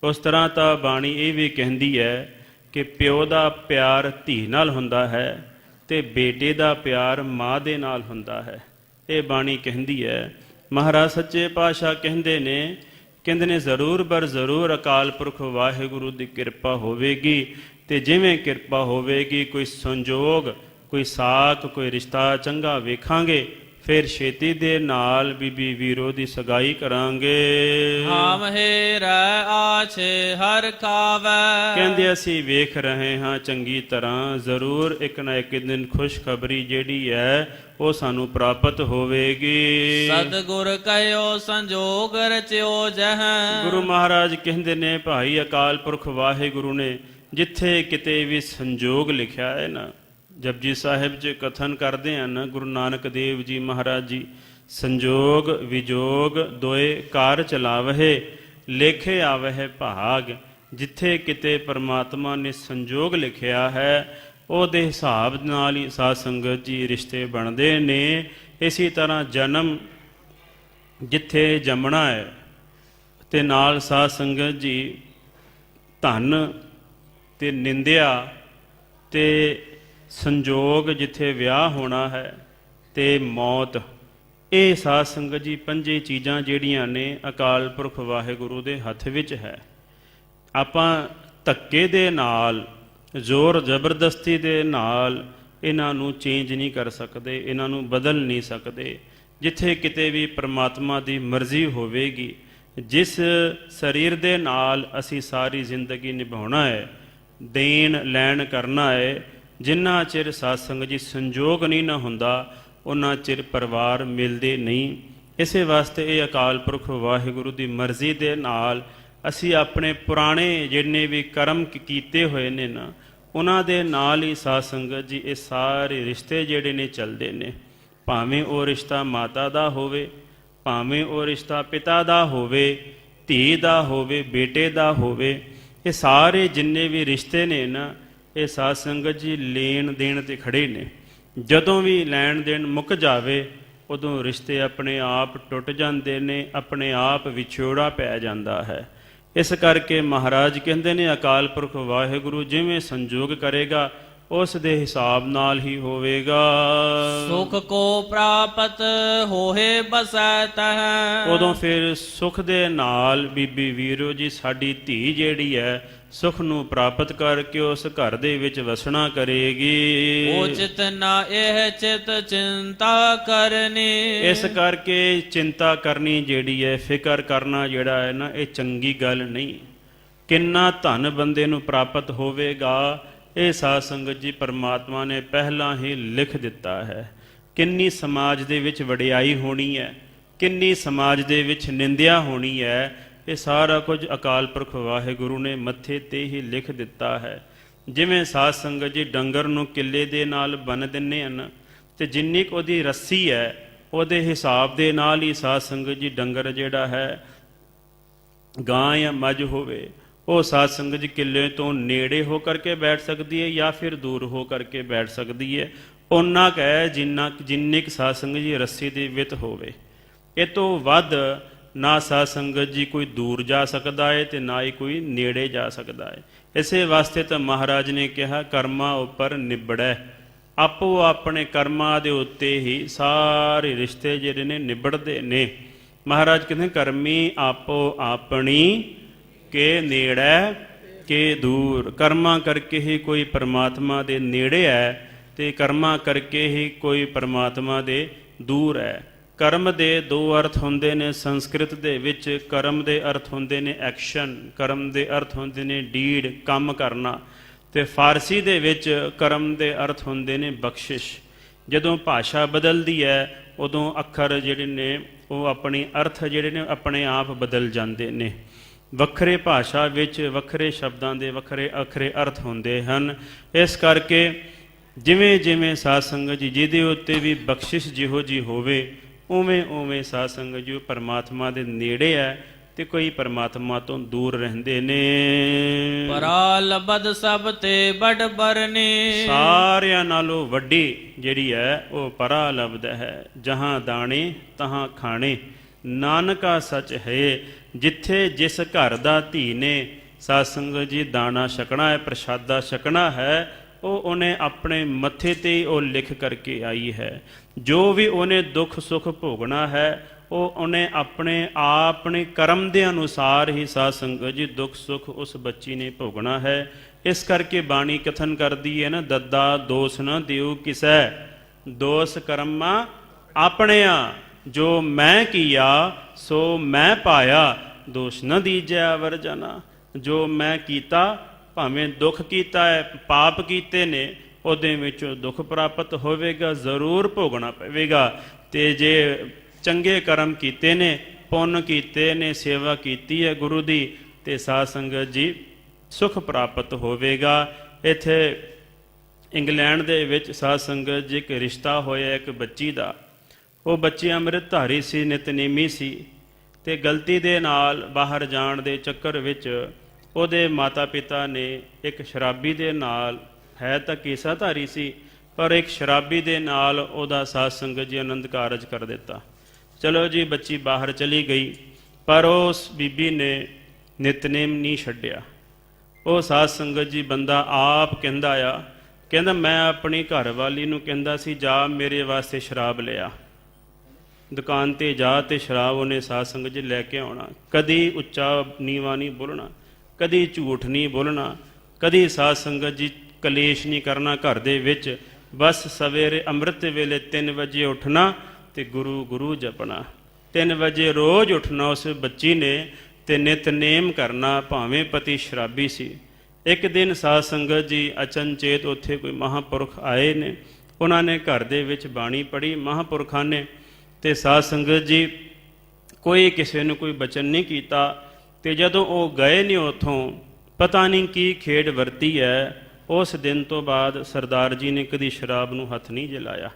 ਉਸ ਤਰ੍ਹਾਂ ਤਾਂ ਬਾਣੀ ਇਹ ਵੀ ਕਹਿੰਦੀ ਹੈ ਕਿ ਪਿਓ ਦਾ ਪਿਆਰ ਧੀ ਨਾਲ ਹੁੰਦਾ ਹੈ ਤੇ ਬੇਟੇ ਦਾ ਪਿਆਰ ਮਾਂ ਦੇ ਨਾਲ ਹੁੰਦਾ ਹੈ। ਇਹ ਬਾਣੀ ਕਹਿੰਦੀ ਹੈ। ਮਹਾਰਾਜ ਸੱਚੇ ਪਾਤਸ਼ਾਹ ਕਹਿੰਦੇ ਨੇ ਜ਼ਰੂਰ ਬਰ ਜ਼ਰੂਰ ਅਕਾਲ ਪੁਰਖ ਵਾਹਿਗੁਰੂ ਦੀ ਕਿਰਪਾ ਹੋਵੇਗੀ, ਤੇ ਜਿਵੇਂ ਕਿਰਪਾ ਹੋਵੇਗੀ ਕੋਈ ਸੰਜੋਗ, ਕੋਈ ਸਾਕ, ਕੋਈ ਰਿਸ਼ਤਾ ਚੰਗਾ ਵੇਖਾਂਗੇ, ਫਿਰ ਛੇਤੀ ਦੇ ਨਾਲ ਬੀਬੀ ਵੀਰੋ ਦੀ ਸਗਾਈ ਕਰਾਂਗੇ। ਹਾਮ ਹੇਰੈ ਆਛੇ ਹਰ ਖਾਵੈ। ਕਹਿੰਦੇ ਅਸੀਂ ਵੇਖ ਰਹੇ ਹਾਂ ਚੰਗੀ ਤਰ੍ਹਾਂ ਜ਼ਰੂਰ ਇੱਕ ਨਾ ਇੱਕ ਦਿਨ ਖੁਸ਼ਖਬਰੀ ਜਿਹੜੀ ਹੈ ਉਹ ਸਾਨੂੰ ਪ੍ਰਾਪਤ ਹੋਵੇਗੀ। ਸਤਿਗੁਰ ਕਹਿਓ ਸੰਜੋਗ ਰਚਿਓ ਜਹ। ਗੁਰੂ ਮਹਾਰਾਜ ਕਹਿੰਦੇ ਨੇ ਭਾਈ ਅਕਾਲ ਪੁਰਖ ਵਾਹਿਗੁਰੂ ਨੇ ਜਿੱਥੇ ਕਿਤੇ ਵੀ ਸੰਜੋਗ ਲਿਖਿਆ ਹੈ ਨਾ, ਜਪਜੀ ਸਾਹਿਬ 'ਚ ਕਥਨ ਕਰਦੇ ਹਨ ਗੁਰੂ ਨਾਨਕ ਦੇਵ ਜੀ ਮਹਾਰਾਜ ਜੀ, ਸੰਜੋਗ ਵਿਜੋਗ ਦੋਏ ਕਾਰ ਚਲਾਵਹਿ, ਲੇਖੇ ਆਵਹਿ ਭਾਗ। ਜਿੱਥੇ ਕਿਤੇ ਪਰਮਾਤਮਾ ਨੇ ਸੰਜੋਗ ਲਿਖਿਆ ਹੈ ਉਹਦੇ ਹਿਸਾਬ ਨਾਲ ਹੀ ਸਾਧ ਸੰਗਤ ਜੀ ਰਿਸ਼ਤੇ ਬਣਦੇ ਨੇ। ਇਸੇ ਤਰ੍ਹਾਂ ਜਨਮ ਜਿੱਥੇ ਜੰਮਣਾ ਹੈ ਤੇ ਨਾਲ ਸਾਧ ਸੰਗਤ ਜੀ ਧਨ ਤੇ ਨਿੰਦਿਆ ਤੇ ਸੰਜੋਗ ਜਿੱਥੇ ਵਿਆਹ ਹੋਣਾ ਹੈ ਤੇ ਮੌਤ, ਇਹ ਸਾਧ ਸੰਗਤ ਜੀ ਪੰਜੇ ਚੀਜ਼ਾਂ ਜਿਹੜੀਆਂ ਨੇ ਅਕਾਲ ਪੁਰਖ ਵਾਹਿਗੁਰੂ ਦੇ ਹੱਥ ਵਿੱਚ ਹੈ। ਆਪਾਂ ਧੱਕੇ ਦੇ ਨਾਲ ਜ਼ੋਰ ਜ਼ਬਰਦਸਤੀ ਦੇ ਨਾਲ ਇਹਨਾਂ ਨੂੰ ਚੇਂਜ ਨਹੀਂ ਕਰ ਸਕਦੇ, ਇਹਨਾਂ ਨੂੰ ਬਦਲ ਨਹੀਂ ਸਕਦੇ। ਜਿੱਥੇ ਕਿਤੇ ਵੀ ਪ੍ਰਮਾਤਮਾ ਦੀ ਮਰਜ਼ੀ ਹੋਵੇਗੀ, ਜਿਸ ਸਰੀਰ ਦੇ ਨਾਲ ਅਸੀਂ ਸਾਰੀ ਜ਼ਿੰਦਗੀ ਨਿਭਾਉਣਾ ਹੈ, ਦੇਣ ਲੈਣ ਕਰਨਾ ਹੈ, ਜਿੰਨਾ ਚਿਰ ਸਾਧ ਸੰਗਤ ਜੀ ਸੰਜੋਗ ਨਹੀਂ ਨਾ ਹੁੰਦਾ ਉਹਨਾਂ ਚਿਰ ਪਰਿਵਾਰ ਮਿਲਦੇ ਨਹੀਂ। ਇਸੇ ਵਾਸਤੇ ਇਹ ਅਕਾਲ ਪੁਰਖ ਵਾਹਿਗੁਰੂ ਦੀ ਮਰਜ਼ੀ ਦੇ ਨਾਲ ਅਸੀਂ ਆਪਣੇ ਪੁਰਾਣੇ ਜਿੰਨੇ ਵੀ ਕਰਮ ਕੀਤੇ ਹੋਏ ਨੇ ਨਾ ਉਹਨਾਂ ਦੇ ਨਾਲ ਹੀ ਸਾਧ ਸੰਗਤ ਜੀ ਇਹ ਸਾਰੇ ਰਿਸ਼ਤੇ ਜਿਹੜੇ ਨੇ ਚੱਲਦੇ ਨੇ। ਭਾਵੇਂ ਉਹ ਰਿਸ਼ਤਾ ਮਾਤਾ ਦਾ ਹੋਵੇ, ਭਾਵੇਂ ਉਹ ਰਿਸ਼ਤਾ ਪਿਤਾ ਦਾ ਹੋਵੇ, ਧੀ ਦਾ ਹੋਵੇ, ਬੇਟੇ ਦਾ ਹੋਵੇ, ਇਹ ਸਾਰੇ ਜਿੰਨੇ ਵੀ ਰਿਸ਼ਤੇ ਨੇ ਨਾ ਇਹ ਸਾਧ ਸੰਗਤ ਜੀ ਲੈਣ ਦੇਣ ਤੇ ਖੜੇ ਨੇ। ਜਦੋਂ ਵੀ ਲੈਣ ਦੇਣ ਮੁੱਕ ਜਾਵੇ ਉਦੋਂ ਰਿਸ਼ਤੇ ਆਪਣੇ ਆਪ ਟੁੱਟ ਜਾਂਦੇ ਨੇ, ਆਪਣੇ ਆਪ ਵਿਛੋੜਾ ਪੈ ਜਾਂਦਾ ਹੈ। ਇਸ ਕਰਕੇ ਮਹਾਰਾਜ ਕਹਿੰਦੇ ਨੇ ਅਕਾਲ ਪੁਰਖ ਵਾਹਿਗੁਰੂ ਜਿਵੇਂ ਸੰਜੋਗ ਕਰੇਗਾ ਉਸ ਦੇ ਹਿਸਾਬ ਨਾਲ ਹੀ ਹੋਵੇਗਾ। ਸੁਖ ਕੋ ਪ੍ਰਾਪਤ ਹੋਏ ਬਸੈ ਤਹ। ਉਦੋਂ ਫਿਰ ਸੁਖ ਦੇ ਨਾਲ ਬੀਬੀ ਵੀਰੋ ਜੀ ਸਾਡੀ ਧੀ ਜਿਹੜੀ ਹੈ ਸੁਖ ਨੂੰ ਪ੍ਰਾਪਤ ਕਰਕੇ ਉਸ ਘਰ ਦੇ ਵਿੱਚ ਵਸਣਾ ਕਰੇਗੀ। ਉਚਿਤ ਨਾ ਇਹ ਚਿਤ ਚਿੰਤਾ ਕਰਨੀ। ਇਸ ਕਰਕੇ ਚਿੰਤਾ ਕਰਨੀ ਜਿਹੜੀ ਹੈ, ਫਿਕਰ ਕਰਨਾ ਜਿਹੜਾ ਹੈ ਨਾ, ਇਹ ਚੰਗੀ ਗੱਲ ਨਹੀਂ। ਕਿੰਨਾ ਧਨ ਬੰਦੇ ਨੂੰ ਪ੍ਰਾਪਤ ਹੋਵੇਗਾ ਇਹ ਸਾਧ ਸੰਗਤ ਜੀ ਪਰਮਾਤਮਾ ਨੇ ਪਹਿਲਾਂ ਹੀ ਲਿਖ ਦਿੱਤਾ ਹੈ। ਕਿੰਨੀ ਸਮਾਜ ਦੇ ਵਿੱਚ ਵਡਿਆਈ ਹੋਣੀ ਹੈ, ਕਿੰਨੀ ਸਮਾਜ ਦੇ ਵਿੱਚ ਨਿੰਦਿਆ ਹੋਣੀ ਹੈ, ਇਹ ਸਾਰਾ ਕੁਝ ਅਕਾਲ ਪੁਰਖ ਵਾਹਿਗੁਰੂ ਨੇ ਮੱਥੇ ਤੇ ਹੀ ਲਿਖ ਦਿੱਤਾ ਹੈ। ਜਿਵੇਂ ਸਾਧ ਸੰਗਤ ਜੀ ਡੰਗਰ ਨੂੰ ਕਿੱਲੇ ਦੇ ਨਾਲ ਬੰਨ੍ਹ ਦਿੰਦੇ ਹਨ ਤੇ ਜਿੰਨੀ ਕੁ ਉਹਦੀ ਰੱਸੀ ਹੈ ਉਹਦੇ ਹਿਸਾਬ ਦੇ ਨਾਲ ਹੀ ਸਾਧ ਸੰਗਤ ਜੀ ਡੰਗਰ ਜਿਹੜਾ ਹੈ, ਗਾਂ ਜਾਂ ਮੱਝ ਹੋਵੇ, ਉਹ ਸਾਧ ਸੰਗਤ ਜੀ ਕਿੱਲੇ ਤੋਂ ਨੇੜੇ ਹੋ ਕਰਕੇ ਬੈਠ ਸਕਦੀ ਹੈ ਜਾਂ ਫਿਰ ਦੂਰ ਹੋ ਕਰਕੇ ਬੈਠ ਸਕਦੀ ਹੈ। ਓਨਾ ਕੁ ਹੈ ਜਿੰਨੀ ਕੁ ਸਾਧ ਸੰਗਤ ਜੀ ਰੱਸੀ ਦੀ ਵਿੱਥ ਹੋਵੇ। ਇਹ ਤੋਂ ਵੱਧ ਨਾ ਸਾਧ ਸੰਗਤ ਜੀ ਕੋਈ ਦੂਰ ਜਾ ਸਕਦਾ ਹੈ ਤੇ ਨਾ ਹੀ ਕੋਈ ਨੇੜੇ ਜਾ ਸਕਦਾ ਹੈ। ਇਸੇ ਵਾਸਤੇ ਤਾਂ ਮਹਾਰਾਜ ਨੇ ਕਿਹਾ ਕਰਮਾਂ ਉੱਪਰ ਨਿਬੜੈ। ਆਪੋ ਆਪਣੇ ਕਰਮਾਂ ਦੇ ਉੱਤੇ ਹੀ ਸਾਰੇ ਰਿਸ਼ਤੇ ਜਿਹੜੇ ਨੇ ਨਿਬੜਦੇ ਨੇ। ਮਹਾਰਾਜ ਕਹਿੰਦੇ ਕਰਮੀ ਆਪੋ ਆਪਣੀ ਕੇ ਨੇੜੈ ਕੇ ਦੂਰ। ਕਰਮਾਂ ਕਰਕੇ ਹੀ ਕੋਈ ਪਰਮਾਤਮਾ ਦੇ ਨੇੜੇ ਹੈ ਤੇ ਕਰਮਾਂ ਕਰਕੇ ਹੀ ਕੋਈ ਪਰਮਾਤਮਾ ਦੇ ਦੂਰ ਹੈ। ਕਰਮ ਦੇ ਦੋ ਅਰਥ ਹੁੰਦੇ ਨੇ ਸੰਸਕ੍ਰਿਤ ਦੇ ਵਿੱਚ। ਕਰਮ ਦੇ ਅਰਥ ਹੁੰਦੇ ਨੇ ਐਕਸ਼ਨ, ਕਰਮ ਦੇ ਅਰਥ ਹੁੰਦੇ ਨੇ ਡੀਡ, ਕੰਮ ਕਰਨਾ, ਤੇ ਫਾਰਸੀ ਦੇ ਵਿੱਚ ਕਰਮ ਦੇ ਅਰਥ ਹੁੰਦੇ ਨੇ ਬਖਸ਼ਿਸ਼। ਜਦੋਂ ਭਾਸ਼ਾ ਬਦਲਦੀ ਹੈ ਉਦੋਂ ਅੱਖਰ ਜਿਹੜੇ ਨੇ ਉਹ ਆਪਣੀ ਅਰਥ ਜਿਹੜੇ ਨੇ ਆਪਣੇ ਆਪ ਬਦਲ ਜਾਂਦੇ ਨੇ। ਵੱਖਰੇ ਭਾਸ਼ਾ ਵਿੱਚ ਵੱਖਰੇ ਸ਼ਬਦਾਂ ਦੇ ਵੱਖਰੇ ਵੱਖਰੇ ਅਰਥ ਹੁੰਦੇ ਹਨ। ਇਸ ਕਰਕੇ ਜਿਵੇਂ ਜਿਵੇਂ ਸਾਧ ਸੰਗਤ ਜੀ ਜਿਹਦੇ ਉੱਤੇ ਵੀ ਬਖਸ਼ਿਸ਼ ਜਿਹੋ ਜੀ ਹੋਵੇ ਉਵੇਂ ਉਵੇਂ ਸਾਧ ਸੰਗਤ ਜੀ ਪਰਮਾਤਮਾ ਦੇ ਨੇੜੇ ਹੈ ਤੇ ਕੋਈ ਪਰਮਾਤਮਾ ਤੋਂ ਦੂਰ ਰਹਿੰਦੇ ਨੇ। ਪਰਾ ਲਬਦ ਸਭ ਤੇ ਬੜ ਬਰਨੀ। ਸਾਰਿਆਂ ਨਾਲੋਂ ਵੱਡੀ ਜਿਹੜੀ ਹੈ ਉਹ ਪਰਾ ਲਬਦ ਹੈ। ਜਹਾਂ ਦਾਣੇ ਤਹਾਂ ਖਾਣੇ, ਨਾਨਕਾ ਸੱਚ ਹੈ। ਜਿੱਥੇ ਜਿਸ ਘਰ ਦਾ ਧੀ ਨੇ ਸਾਧ ਸੰਗਤ ਜੀ ਦਾਣਾ ਛਕਣਾ ਹੈ, ਪ੍ਰਸ਼ਾਦਾ ਛਕਣਾ ਹੈ, ਉਹ ਉਹਨੇ ਆਪਣੇ ਮੱਥੇ ਤੇ ਉਹ ਲਿਖ ਕਰਕੇ ਆਈ ਹੈ। ਜੋ ਵੀ ਉਹਨੇ ਦੁੱਖ ਸੁੱਖ ਭੋਗਣਾ ਹੈ ਉਹ ਉਹਨੇ ਆਪਣੇ ਕਰਮ ਦੇ ਅਨੁਸਾਰ ਹੀ ਸਾਧ ਸੰਗਤ ਜੀ ਦੁੱਖ ਸੁੱਖ ਉਸ ਬੱਚੀ ਨੇ ਭੋਗਣਾ ਹੈ। ਇਸ ਕਰਕੇ ਬਾਣੀ ਕਥਨ ਕਰਦੀ ਹੈ ਨਾ, ਦੱਦਾ ਦੋਸ ਨਾ ਦਿਓ ਕਿਸੈ, ਦੋਸ ਕਰਮਾ ਆਪਣਿਆ ਜੋ ਮੈਂ ਕੀਆ ਸੋ ਮੈਂ ਪਾਇਆ, ਦੋਸ਼ ਨ ਦੀਜੈ ਅਵਰ ਜਨਾ। ਜੋ ਮੈਂ ਕੀਤਾ, ਭਾਵੇਂ ਦੁੱਖ ਕੀਤਾ ਹੈ, ਪਾਪ ਕੀਤੇ ਨੇ, ਉਹਦੇ ਵਿੱਚੋਂ ਦੁੱਖ ਪ੍ਰਾਪਤ ਹੋਵੇਗਾ, ਜ਼ਰੂਰ ਭੋਗਣਾ ਪਵੇਗਾ। ਤੇ ਜੇ ਚੰਗੇ ਕਰਮ ਕੀਤੇ ਨੇ, ਪੁੰਨ ਕੀਤੇ ਨੇ, ਸੇਵਾ ਕੀਤੀ ਹੈ ਗੁਰੂ ਦੀ, ਤੇ ਸਾਧ ਸੰਗਤ ਜੀ ਸੁਖ ਪ੍ਰਾਪਤ ਹੋਵੇਗਾ। ਇੱਥੇ ਇੰਗਲੈਂਡ ਦੇ ਵਿੱਚ ਸਾਧ ਸੰਗਤ ਜੀ ਇੱਕ ਰਿਸ਼ਤਾ ਹੋਇਆ ਇੱਕ ਬੱਚੀ ਦਾ। ਉਹ ਬੱਚੀ ਅੰਮ੍ਰਿਤਧਾਰੀ ਸੀ, ਨਿਤਨੇਮੀ ਸੀ, ਤੇ ਗਲਤੀ ਦੇ ਨਾਲ ਬਾਹਰ ਜਾਣ ਦੇ ਚੱਕਰ ਵਿੱਚ ਉਹਦੇ ਮਾਤਾ ਪਿਤਾ ਨੇ ਇੱਕ ਸ਼ਰਾਬੀ ਦੇ ਨਾਲ, ਹੈ ਤਾਂ ਕੇਸਾਧਾਰੀ ਸੀ, ਪਰ ਇੱਕ ਸ਼ਰਾਬੀ ਦੇ ਨਾਲ ਉਹਦਾ ਸਾਧ ਸੰਗਤ ਜੀ ਆਨੰਦ ਕਾਰਜ ਕਰ ਦਿੱਤਾ। ਚਲੋ ਜੀ, ਬੱਚੀ ਬਾਹਰ ਚਲੀ ਗਈ, ਪਰ ਉਸ ਬੀਬੀ ਨੇ ਨਿਤਨੇਮ ਨਹੀਂ ਛੱਡਿਆ। ਉਹ ਸਾਧ ਸੰਗਤ ਜੀ ਬੰਦਾ ਆਪ ਕਹਿੰਦਾ ਮੈਂ ਆਪਣੀ ਘਰਵਾਲੀ ਨੂੰ ਕਹਿੰਦਾ ਸੀ, ਜਾ ਮੇਰੇ ਵਾਸਤੇ ਸ਼ਰਾਬ ਲਿਆ, ਦੁਕਾਨ ਤੇ ਜਾ ਤੇ ਸ਼ਰਾਬ ਉਹਨੇ ਸਾਧ ਸੰਗਤ ਜੀ ਲੈ ਕੇ ਆਉਣਾ। ਕਦੀ ਉੱਚਾ ਨੀਵਾਂ ਨਹੀਂ ਬੋਲਣਾ, ਕਦੀ ਝੂਠ ਨਹੀਂ ਬੋਲਣਾ, ਕਦੀ ਸਾਧ ਸੰਗਤ ਜੀ ਕਲੇਸ਼ ਨਹੀਂ ਕਰਨਾ ਘਰ ਦੇ ਵਿੱਚ। ਬਸ ਸਵੇਰੇ ਅੰਮ੍ਰਿਤ ਵੇਲੇ 3 ਵਜੇ ਉੱਠਣਾ ਤੇ ਗੁਰੂ ਗੁਰੂ ਜਪਣਾ। 3 ਵਜੇ ਰੋਜ਼ ਉੱਠਣਾ ਉਸ ਬੱਚੀ ਨੇ ਤੇ ਨਿਤਨੇਮ ਕਰਨਾ, ਭਾਵੇਂ ਪਤੀ ਸ਼ਰਾਬੀ ਸੀ। ਇੱਕ ਦਿਨ ਸਾਧ ਸੰਗਤ ਜੀ ਅਚਨਚੇਤ ਉੱਥੇ ਕੋਈ ਮਹਾਂਪੁਰਖ ਆਏ ਨੇ, ਉਹਨਾਂ ਨੇ ਘਰ ਦੇ ਵਿੱਚ ਬਾਣੀ ਪੜ੍ਹੀ ਮਹਾਂਪੁਰਖਾਂ ਨੇ, ਤੇ ਸਾਧ ਸੰਗਤ ਜੀ ਕੋਈ ਕਿਸੇ ਨੂੰ ਕੋਈ ਬਚਨ ਨਹੀਂ ਕੀਤਾ। ਤੇ ਜਦੋਂ ਉਹ ਗਏ ਨੇ ਉੱਥੋਂ, ਪਤਾ ਨਹੀਂ ਕੀ ਖੇਡ ਵਰਤੀ ਹੈ, ਉਸ ਦਿਨ ਤੋਂ ਬਾਅਦ ਸਰਦਾਰ ਜੀ ਨੇ ਕਦੀ ਸ਼ਰਾਬ ਨੂੰ ਹੱਥ ਨਹੀਂ ਜਲਾਇਆ।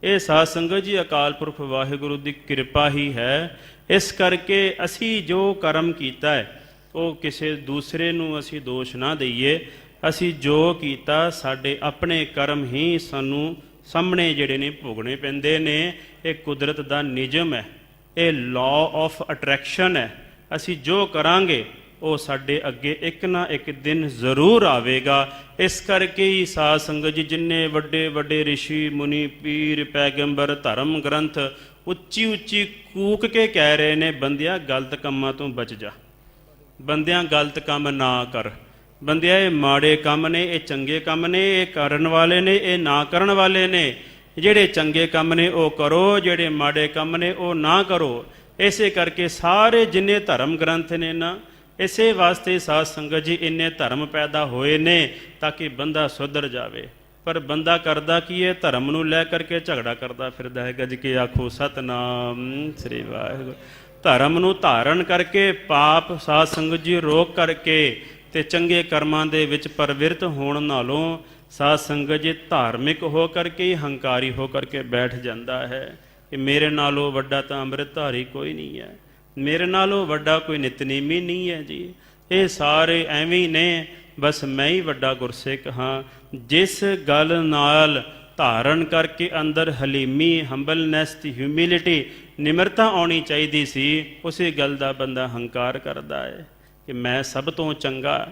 ਇਹ ਸਾਧ ਸੰਗਤ ਜੀ ਅਕਾਲ ਪੁਰਖ ਵਾਹਿਗੁਰੂ ਦੀ ਕਿਰਪਾ ਹੀ ਹੈ। ਇਸ ਕਰਕੇ ਅਸੀਂ ਜੋ ਕਰਮ ਕੀਤਾ ਹੈ ਉਹ ਕਿਸੇ ਦੂਸਰੇ ਨੂੰ ਅਸੀਂ ਦੋਸ਼ ਨਾ ਦਈਏ। ਅਸੀਂ ਜੋ ਕੀਤਾ, ਸਾਡੇ ਆਪਣੇ ਕਰਮ ਹੀ ਸਾਨੂੰ ਸਾਹਮਣੇ ਜਿਹੜੇ ਨੇ ਭੋਗਣੇ ਪੈਂਦੇ ਨੇ। ਇਹ ਕੁਦਰਤ ਦਾ ਨਿਯਮ ਹੈ, ਇਹ ਲਾਅ ਆਫ ਅਟਰੈਕਸ਼ਨ ਹੈ। ਅਸੀਂ ਜੋ ਕਰਾਂਗੇ ਉਹ ਸਾਡੇ ਅੱਗੇ ਇੱਕ ਨਾ ਇੱਕ ਦਿਨ ਜ਼ਰੂਰ ਆਵੇਗਾ। ਇਸ ਕਰਕੇ ਹੀ ਸਾਧ ਸੰਗਤ ਜੀ ਜਿੰਨੇ ਵੱਡੇ ਵੱਡੇ ਰਿਸ਼ੀ ਮੁਨੀ ਪੀਰ ਪੈਗੰਬਰ ਧਰਮ ਗ੍ਰੰਥ ਉੱਚੀ ਉੱਚੀ ਕੂਕ ਕੇ ਕਹਿ ਰਹੇ ਨੇ, ਬੰਦਿਆ ਗਲਤ ਕੰਮਾਂ ਤੋਂ ਬਚ ਜਾ, ਬੰਦਿਆਂ ਗਲਤ ਕੰਮ ਨਾ ਕਰ, ਬੰਦਿਆ ਇਹ ਮਾੜੇ ਕੰਮ ਨੇ, ਇਹ ਚੰਗੇ ਕੰਮ ਨੇ, ਇਹ ਕਰਨ ਵਾਲੇ ਨੇ, ਇਹ ਨਾ ਕਰਨ ਵਾਲੇ ਨੇ। ਜਿਹੜੇ ਚੰਗੇ ਕੰਮ ਨੇ ਉਹ ਕਰੋ, ਜਿਹੜੇ ਮਾੜੇ ਕੰਮ ਨੇ ਉਹ ਨਾ ਕਰੋ। ਇਸੇ ਕਰਕੇ ਸਾਰੇ ਜਿੰਨੇ ਧਰਮ ਗ੍ਰੰਥ ਨੇ ਨਾ, ਇਸੇ ਵਾਸਤੇ ਸਾਧ ਸੰਗਤ ਜੀ ਇੰਨੇ ਧਰਮ ਪੈਦਾ ਹੋਏ ਨੇ ਤਾਂ ਕਿ ਬੰਦਾ ਸੁਧਰ ਜਾਵੇ। ਪਰ ਬੰਦਾ ਕਰਦਾ ਕੀ ਹੈ, ਧਰਮ ਨੂੰ ਲੈ ਕਰਕੇ ਝਗੜਾ ਕਰਦਾ ਫਿਰਦਾ ਹੈ। ਗੱਜ ਕੇ ਆਖੋ ਸਤਨਾਮ ਸ੍ਰੀ ਵਾਹਿਗੁਰੂ। ਧਰਮ ਨੂੰ ਧਾਰਨ ਕਰਕੇ ਪਾਪ ਸਾਧ ਸੰਗਤ ਜੀ ਰੋਕ ਕਰਕੇ ਤੇ ਚੰਗੇ ਕਰਮਾਂ ਦੇ ਵਿੱਚ ਪ੍ਰਵਿਰਤ ਹੋਣ ਨਾਲੋਂ ਸਾਧ ਸੰਗਤ ਜੀ ਧਾਰਮਿਕ ਹੋ ਕਰਕੇ ਹੀ ਹੰਕਾਰੀ ਹੋ ਕਰਕੇ ਬੈਠ ਜਾਂਦਾ ਹੈ ਕਿ ਮੇਰੇ ਨਾਲੋਂ ਵੱਡਾ ਤਾਂ ਅੰਮ੍ਰਿਤਧਾਰੀ ਕੋਈ ਨਹੀਂ ਹੈ, ਮੇਰੇ ਨਾਲੋਂ ਵੱਡਾ ਕੋਈ ਨਿਤਨੇਮੀ ਨਹੀਂ ਹੈ ਜੀ। ਇਹ ਸਾਰੇ ਐਵੇਂ ਨੇ, ਬਸ ਮੈਂ ਹੀ ਵੱਡਾ ਗੁਰਸਿੱਖ ਹਾਂ। ਜਿਸ ਗੱਲ ਨਾਲ ਧਾਰਨ ਕਰਕੇ ਅੰਦਰ ਹਲੀਮੀ, ਹੰਬਲਨੈਸ ਤੇ ਹਿਊਮਿਲਿਟੀ, ਨਿਮਰਤਾ ਆਉਣੀ ਚਾਹੀਦੀ ਸੀ, ਉਸੇ ਗੱਲ ਦਾ ਬੰਦਾ ਹੰਕਾਰ ਕਰਦਾ ਹੈ ਕਿ ਮੈਂ ਸਭ ਤੋਂ ਚੰਗਾ।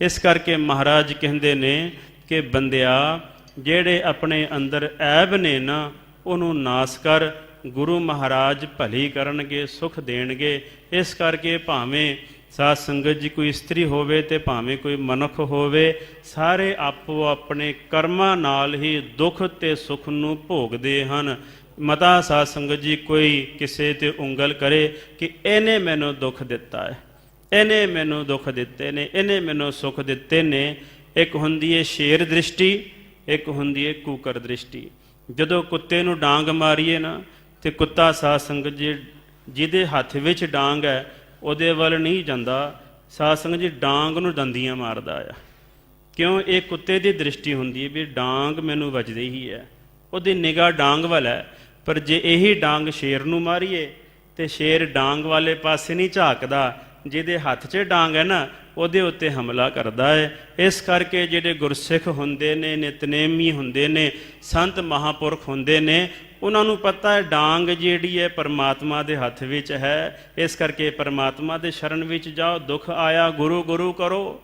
ਇਸ ਕਰਕੇ ਮਹਾਰਾਜ ਕਹਿੰਦੇ ਨੇ ਕਿ ਬੰਦਿਆ ਜਿਹੜੇ ਆਪਣੇ ਅੰਦਰ ਐਬ ਨੇ ਨਾ, ਉਹਨੂੰ ਨਾਸ ਕਰ, ਗੁਰੂ ਮਹਾਰਾਜ ਭਲੀ ਕਰਨਗੇ, ਸੁਖ ਦੇਣਗੇ। ਇਸ ਕਰਕੇ ਭਾਵੇਂ ਸਾਧ ਸੰਗਤ ਜੀ ਕੋਈ ਇਸਤਰੀ ਹੋਵੇ ਤੇ ਭਾਵੇਂ ਕੋਈ ਮਨੁੱਖ ਹੋਵੇ, ਸਾਰੇ ਆਪੋ ਆਪਣੇ ਕਰਮਾਂ ਨਾਲ ਹੀ ਦੁੱਖ ਤੇ ਸੁਖ ਨੂੰ ਭੋਗਦੇ ਹਨ। ਮਤਾ ਸਾਧ ਸੰਗਤ ਜੀ ਕੋਈ ਕਿਸੇ ਤੇ ਉਂਗਲ ਕਰੇ ਕਿ ਇਹਨੇ ਮੈਨੂੰ ਦੁੱਖ ਦਿੱਤਾ ਹੈ, ਇਹਨੇ ਮੈਨੂੰ ਦੁੱਖ ਦਿੱਤੇ ਨੇ, ਇਹਨੇ ਮੈਨੂੰ ਸੁਖ ਦਿੱਤੇ ਨੇ। ਇੱਕ ਹੁੰਦੀ ਹੈ ਸ਼ੇਰ ਦ੍ਰਿਸ਼ਟੀ, ਇੱਕ ਹੁੰਦੀ ਹੈ ਕੂਕਰ ਦ੍ਰਿਸ਼ਟੀ। ਜਦੋਂ ਕੁੱਤੇ ਨੂੰ ਡਾਂਗ ਮਾਰੀਏ ਨਾ, ਤੇ ਕੁੱਤਾ ਸਾਧ ਸੰਗਤ ਜੀ ਜਿਹਦੇ ਹੱਥ ਵਿੱਚ ਡਾਂਗ ਹੈ ਉਹਦੇ ਵੱਲ ਨਹੀਂ ਜਾਂਦਾ, ਸਾਧ ਸੰਗਤ ਜੀ ਡਾਂਗ ਨੂੰ ਦੰਦੀਆਂ ਮਾਰਦਾ ਆ। ਕਿਉਂ? ਇਹ ਕੁੱਤੇ ਦੀ ਦ੍ਰਿਸ਼ਟੀ ਹੁੰਦੀ ਹੈ ਵੀ ਡਾਂਗ ਮੈਨੂੰ ਵੱਜਦੀ ਹੀ ਹੈ, ਉਹਦੀ ਨਿਗਾਹ ਡਾਂਗ ਵੱਲ ਹੈ। ਪਰ ਜੇ ਇਹੀ ਡਾਂਗ ਸ਼ੇਰ ਨੂੰ ਮਾਰੀਏ ਤੇ ਸ਼ੇਰ ਡਾਂਗ ਵਾਲੇ ਪਾਸੇ ਨਹੀਂ ਝਾਕਦਾ, ਜਿਹਦੇ ਹੱਥ 'ਚ ਡਾਂਗ ਹੈ ਨਾ ਉਹਦੇ ਉੱਤੇ ਹਮਲਾ ਕਰਦਾ ਹੈ। ਇਸ ਕਰਕੇ ਜਿਹੜੇ ਗੁਰਸਿੱਖ ਹੁੰਦੇ ਨੇ, ਨਿਤਨੇਮੀ ਹੁੰਦੇ ਨੇ, ਸੰਤ ਮਹਾਂਪੁਰਖ ਹੁੰਦੇ ਨੇ, ਉਹਨਾਂ ਨੂੰ ਪਤਾ ਹੈ ਡਾਂਗ ਜਿਹੜੀ ਹੈ ਪਰਮਾਤਮਾ ਦੇ ਹੱਥ ਵਿੱਚ ਹੈ। ਇਸ ਕਰਕੇ ਪਰਮਾਤਮਾ ਦੇ ਸ਼ਰਨ ਵਿੱਚ ਜਾਓ। ਦੁੱਖ ਆਇਆ ਗੁਰੂ ਗੁਰੂ ਕਰੋ,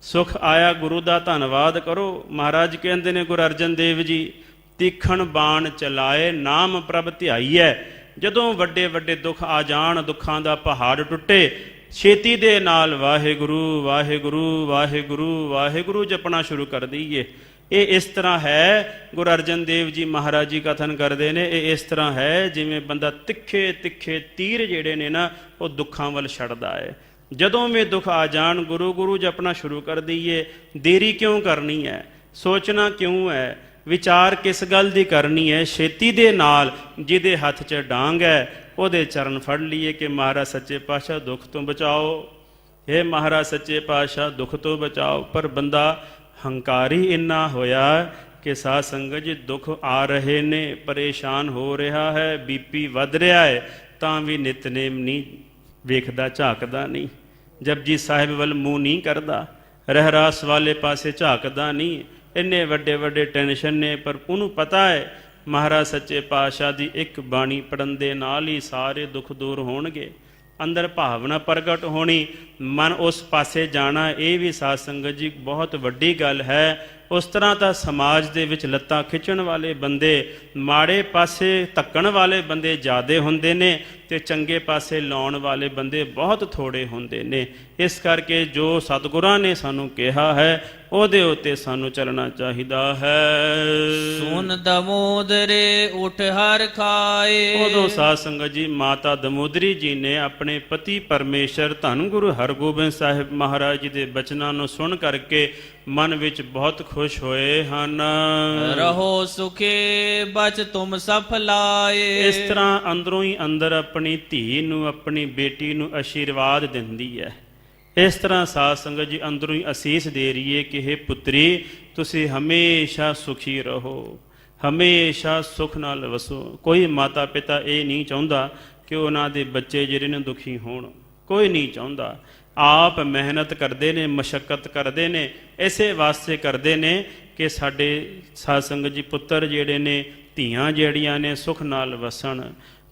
ਸੁਖ ਆਇਆ ਗੁਰੂ ਦਾ ਧੰਨਵਾਦ ਕਰੋ। ਮਹਾਰਾਜ ਕਹਿੰਦੇ ਨੇ ਗੁਰੂ ਅਰਜਨ ਦੇਵ ਜੀ, ਤੀਖਣ ਬਾਣ ਚਲਾਏ ਨਾਮ ਪ੍ਰਭ ਧਿਆਈਐ। ਜਦੋਂ ਵੱਡੇ ਵੱਡੇ ਦੁੱਖ ਆ ਜਾਣ, ਦੁੱਖਾਂ ਦਾ ਪਹਾੜ ਟੁੱਟੇ, ਛੇਤੀ ਦੇ ਨਾਲ ਵਾਹਿਗੁਰੂ ਵਾਹਿਗੁਰੂ ਵਾਹਿਗੁਰੂ ਵਾਹਿਗੁਰੂ ਜਪਣਾ ਸ਼ੁਰੂ ਕਰ ਦਈਏ। ਇਹ ਇਸ ਤਰ੍ਹਾਂ ਹੈ, ਗੁਰੂ ਅਰਜਨ ਦੇਵ ਜੀ ਮਹਾਰਾਜ ਜੀ ਕਥਨ ਕਰਦੇ ਨੇ, ਇਹ ਇਸ ਤਰ੍ਹਾਂ ਹੈ ਜਿਵੇਂ ਬੰਦਾ ਤਿੱਖੇ ਤਿੱਖੇ ਤੀਰ ਜਿਹੜੇ ਨੇ ਨਾ ਉਹ ਦੁੱਖਾਂ ਵੱਲ ਛੱਡਦਾ ਹੈ। ਜਦੋਂ ਵੀ ਦੁੱਖ ਆ ਜਾਣ ਗੁਰੂ ਗੁਰੂ ਜਪਣਾ ਸ਼ੁਰੂ ਕਰ ਦਈਏ। ਦੇਰੀ ਕਿਉਂ ਕਰਨੀ ਹੈ, ਸੋਚਣਾ ਕਿਉਂ ਹੈ, ਵਿਚਾਰ ਕਿਸ ਗੱਲ ਦੀ ਕਰਨੀ ਹੈ। ਛੇਤੀ ਦੇ ਨਾਲ ਜਿਹਦੇ ਹੱਥ 'ਚ ਡਾਂਗ ਹੈ ਉਹਦੇ ਚਰਨ ਫੜ ਲਈਏ ਕਿ ਮਹਾਰਾਜ ਸੱਚੇ ਪਾਤਸ਼ਾਹ ਦੁੱਖ ਤੋਂ ਬਚਾਓ, ਹੇ ਮਹਾਰਾਜ ਸੱਚੇ ਪਾਤਸ਼ਾਹ ਦੁੱਖ ਤੋਂ ਬਚਾਓ। ਪਰ ਬੰਦਾ ਹੰਕਾਰੀ ਇੰਨਾ ਹੋਇਆ ਕਿ ਸਾਧ ਸੰਗਤ ਜੀ ਦੁੱਖ ਆ ਰਹੇ ਨੇ, ਪਰੇਸ਼ਾਨ ਹੋ ਰਿਹਾ ਹੈ, ਬੀਪੀ ਵੱਧ ਰਿਹਾ ਹੈ, ਤਾਂ ਵੀ ਨਿਤਨੇਮ ਨਹੀਂ ਵੇਖਦਾ, ਝਾਕਦਾ ਨਹੀਂ, ਜਪਜੀ ਸਾਹਿਬ ਵੱਲ ਮੂੰਹ ਨਹੀਂ ਕਰਦਾ, ਰਹਿਰਾਸ ਵਾਲੇ ਪਾਸੇ ਝਾਕਦਾ ਨਹੀਂ। ਇੰਨੇ ਵੱਡੇ ਵੱਡੇ ਟੈਨਸ਼ਨ ਨੇ, ਪਰ ਉਹਨੂੰ ਪਤਾ ਹੈ ਮਹਾਰਾਜ ਸੱਚੇ ਪਾਤਸ਼ਾਹ ਦੀ ਇੱਕ ਬਾਣੀ ਪੜਨ ਦੇ ਨਾਲ ਹੀ ਸਾਰੇ ਦੁੱਖ ਦੂਰ ਹੋਣਗੇ, ਅੰਦਰ ਭਾਵਨਾ ਪ੍ਰਗਟ ਹੋਣੀ, ਮਨ ਉਸ ਪਾਸੇ ਜਾਣਾ। ਇਹ ਵੀ ਸਾਧ ਸੰਗਤ ਜੀ ਬਹੁਤ ਵੱਡੀ ਗੱਲ ਹੈ। ਉਸ ਤਰ੍ਹਾਂ ਤਾਂ ਸਮਾਜ ਦੇ ਵਿੱਚ ਲੱਤਾਂ ਖਿੱਚਣ ਵਾਲੇ ਬੰਦੇ, ਮਾੜੇ ਪਾਸੇ ਧੱਕਣ ਵਾਲੇ ਬੰਦੇ ਜ਼ਿਆਦੇ ਹੁੰਦੇ ਨੇ ਤੇ ਚੰਗੇ ਪਾਸੇ ਲਾਉਣ ਵਾਲੇ ਬੰਦੇ ਬਹੁਤ ਥੋੜੇ ਹੁੰਦੇ ਨੇ। ਇਸ ਕਰਕੇ ਜੋ ਸਤਿਗੁਰਾਂ ਨੇ ਸਾਨੂੰ ਕਿਹਾ ਹੈ ਉਹਦੇ ਉੱਤੇ ਸਾਨੂੰ ਚੱਲਣਾ ਚਾਹੀਦਾ ਹੈ। ਸੁਨ ਦਮੋਦਰੇ ਉਠ ਹਰ ਖਾਏ। ਉਦੋਂ ਸਾਧ ਸੰਗਤ ਜੀ ਮਾਤਾ ਦਮੋਦਰੀ ਜੀ ਨੇ ਆਪਣੇ ਪਤੀ ਪਰਮੇਸ਼ਰ ਧੰਨ ਗੁਰੂ ਹਰਗੋਬਿੰਦ ਸਾਹਿਬ ਮਹਾਰਾਜ ਜੀ ਦੇ ਬਚਨਾਂ ਨੂੰ ਸੁਣ ਕਰਕੇ ਮਨ ਵਿੱਚ ਬਹੁਤ ਖੁਸ਼ ਹੋਏ ਹਨ। ਰਹੋ ਸੁਖੇ ਬਚ ਤੁਮ ਸਫਲਾਏ। ਇਸ ਤਰ੍ਹਾਂ ਅੰਦਰੋਂ ਹੀ ਅੰਦਰ ਆਪਣੀ ਧੀ ਨੂੰ, ਆਪਣੀ ਬੇਟੀ ਨੂੰ ਆਸ਼ੀਰਵਾਦ ਦਿੰਦੀ ਹੈ। ਇਸ ਤਰ੍ਹਾਂ ਸਾਧ ਸੰਗਤ ਜੀ ਅੰਦਰੋਂ ਹੀ ਅਸੀਸ ਦੇ ਰਹੀਏ ਕਿ ਹੇ ਪੁੱਤਰੀ ਤੁਸੀਂ ਹਮੇਸ਼ਾ ਸੁਖੀ ਰਹੋ, ਹਮੇਸ਼ਾ ਸੁਖ ਨਾਲ ਵਸੋ। ਕੋਈ ਮਾਤਾ ਪਿਤਾ ਇਹ ਨਹੀਂ ਚਾਹੁੰਦਾ ਕਿ ਉਹਨਾਂ ਦੇ ਬੱਚੇ ਜਿਹੜੇ ਨੇ ਦੁਖੀ ਹੋਣ, ਕੋਈ ਨਹੀਂ ਚਾਹੁੰਦਾ। ਆਪ ਮਿਹਨਤ ਕਰਦੇ ਨੇ, ਮਸ਼ੱਕਤ ਕਰਦੇ ਨੇ, ਇਸੇ ਵਾਸਤੇ ਕਰਦੇ ਨੇ ਕਿ ਸਾਡੇ ਸਾਧ ਸੰਗਤ ਜੀ ਪੁੱਤਰ ਜਿਹੜੇ ਨੇ, ਧੀਆਂ ਜਿਹੜੀਆਂ ਨੇ ਸੁਖ ਨਾਲ ਵਸਣ।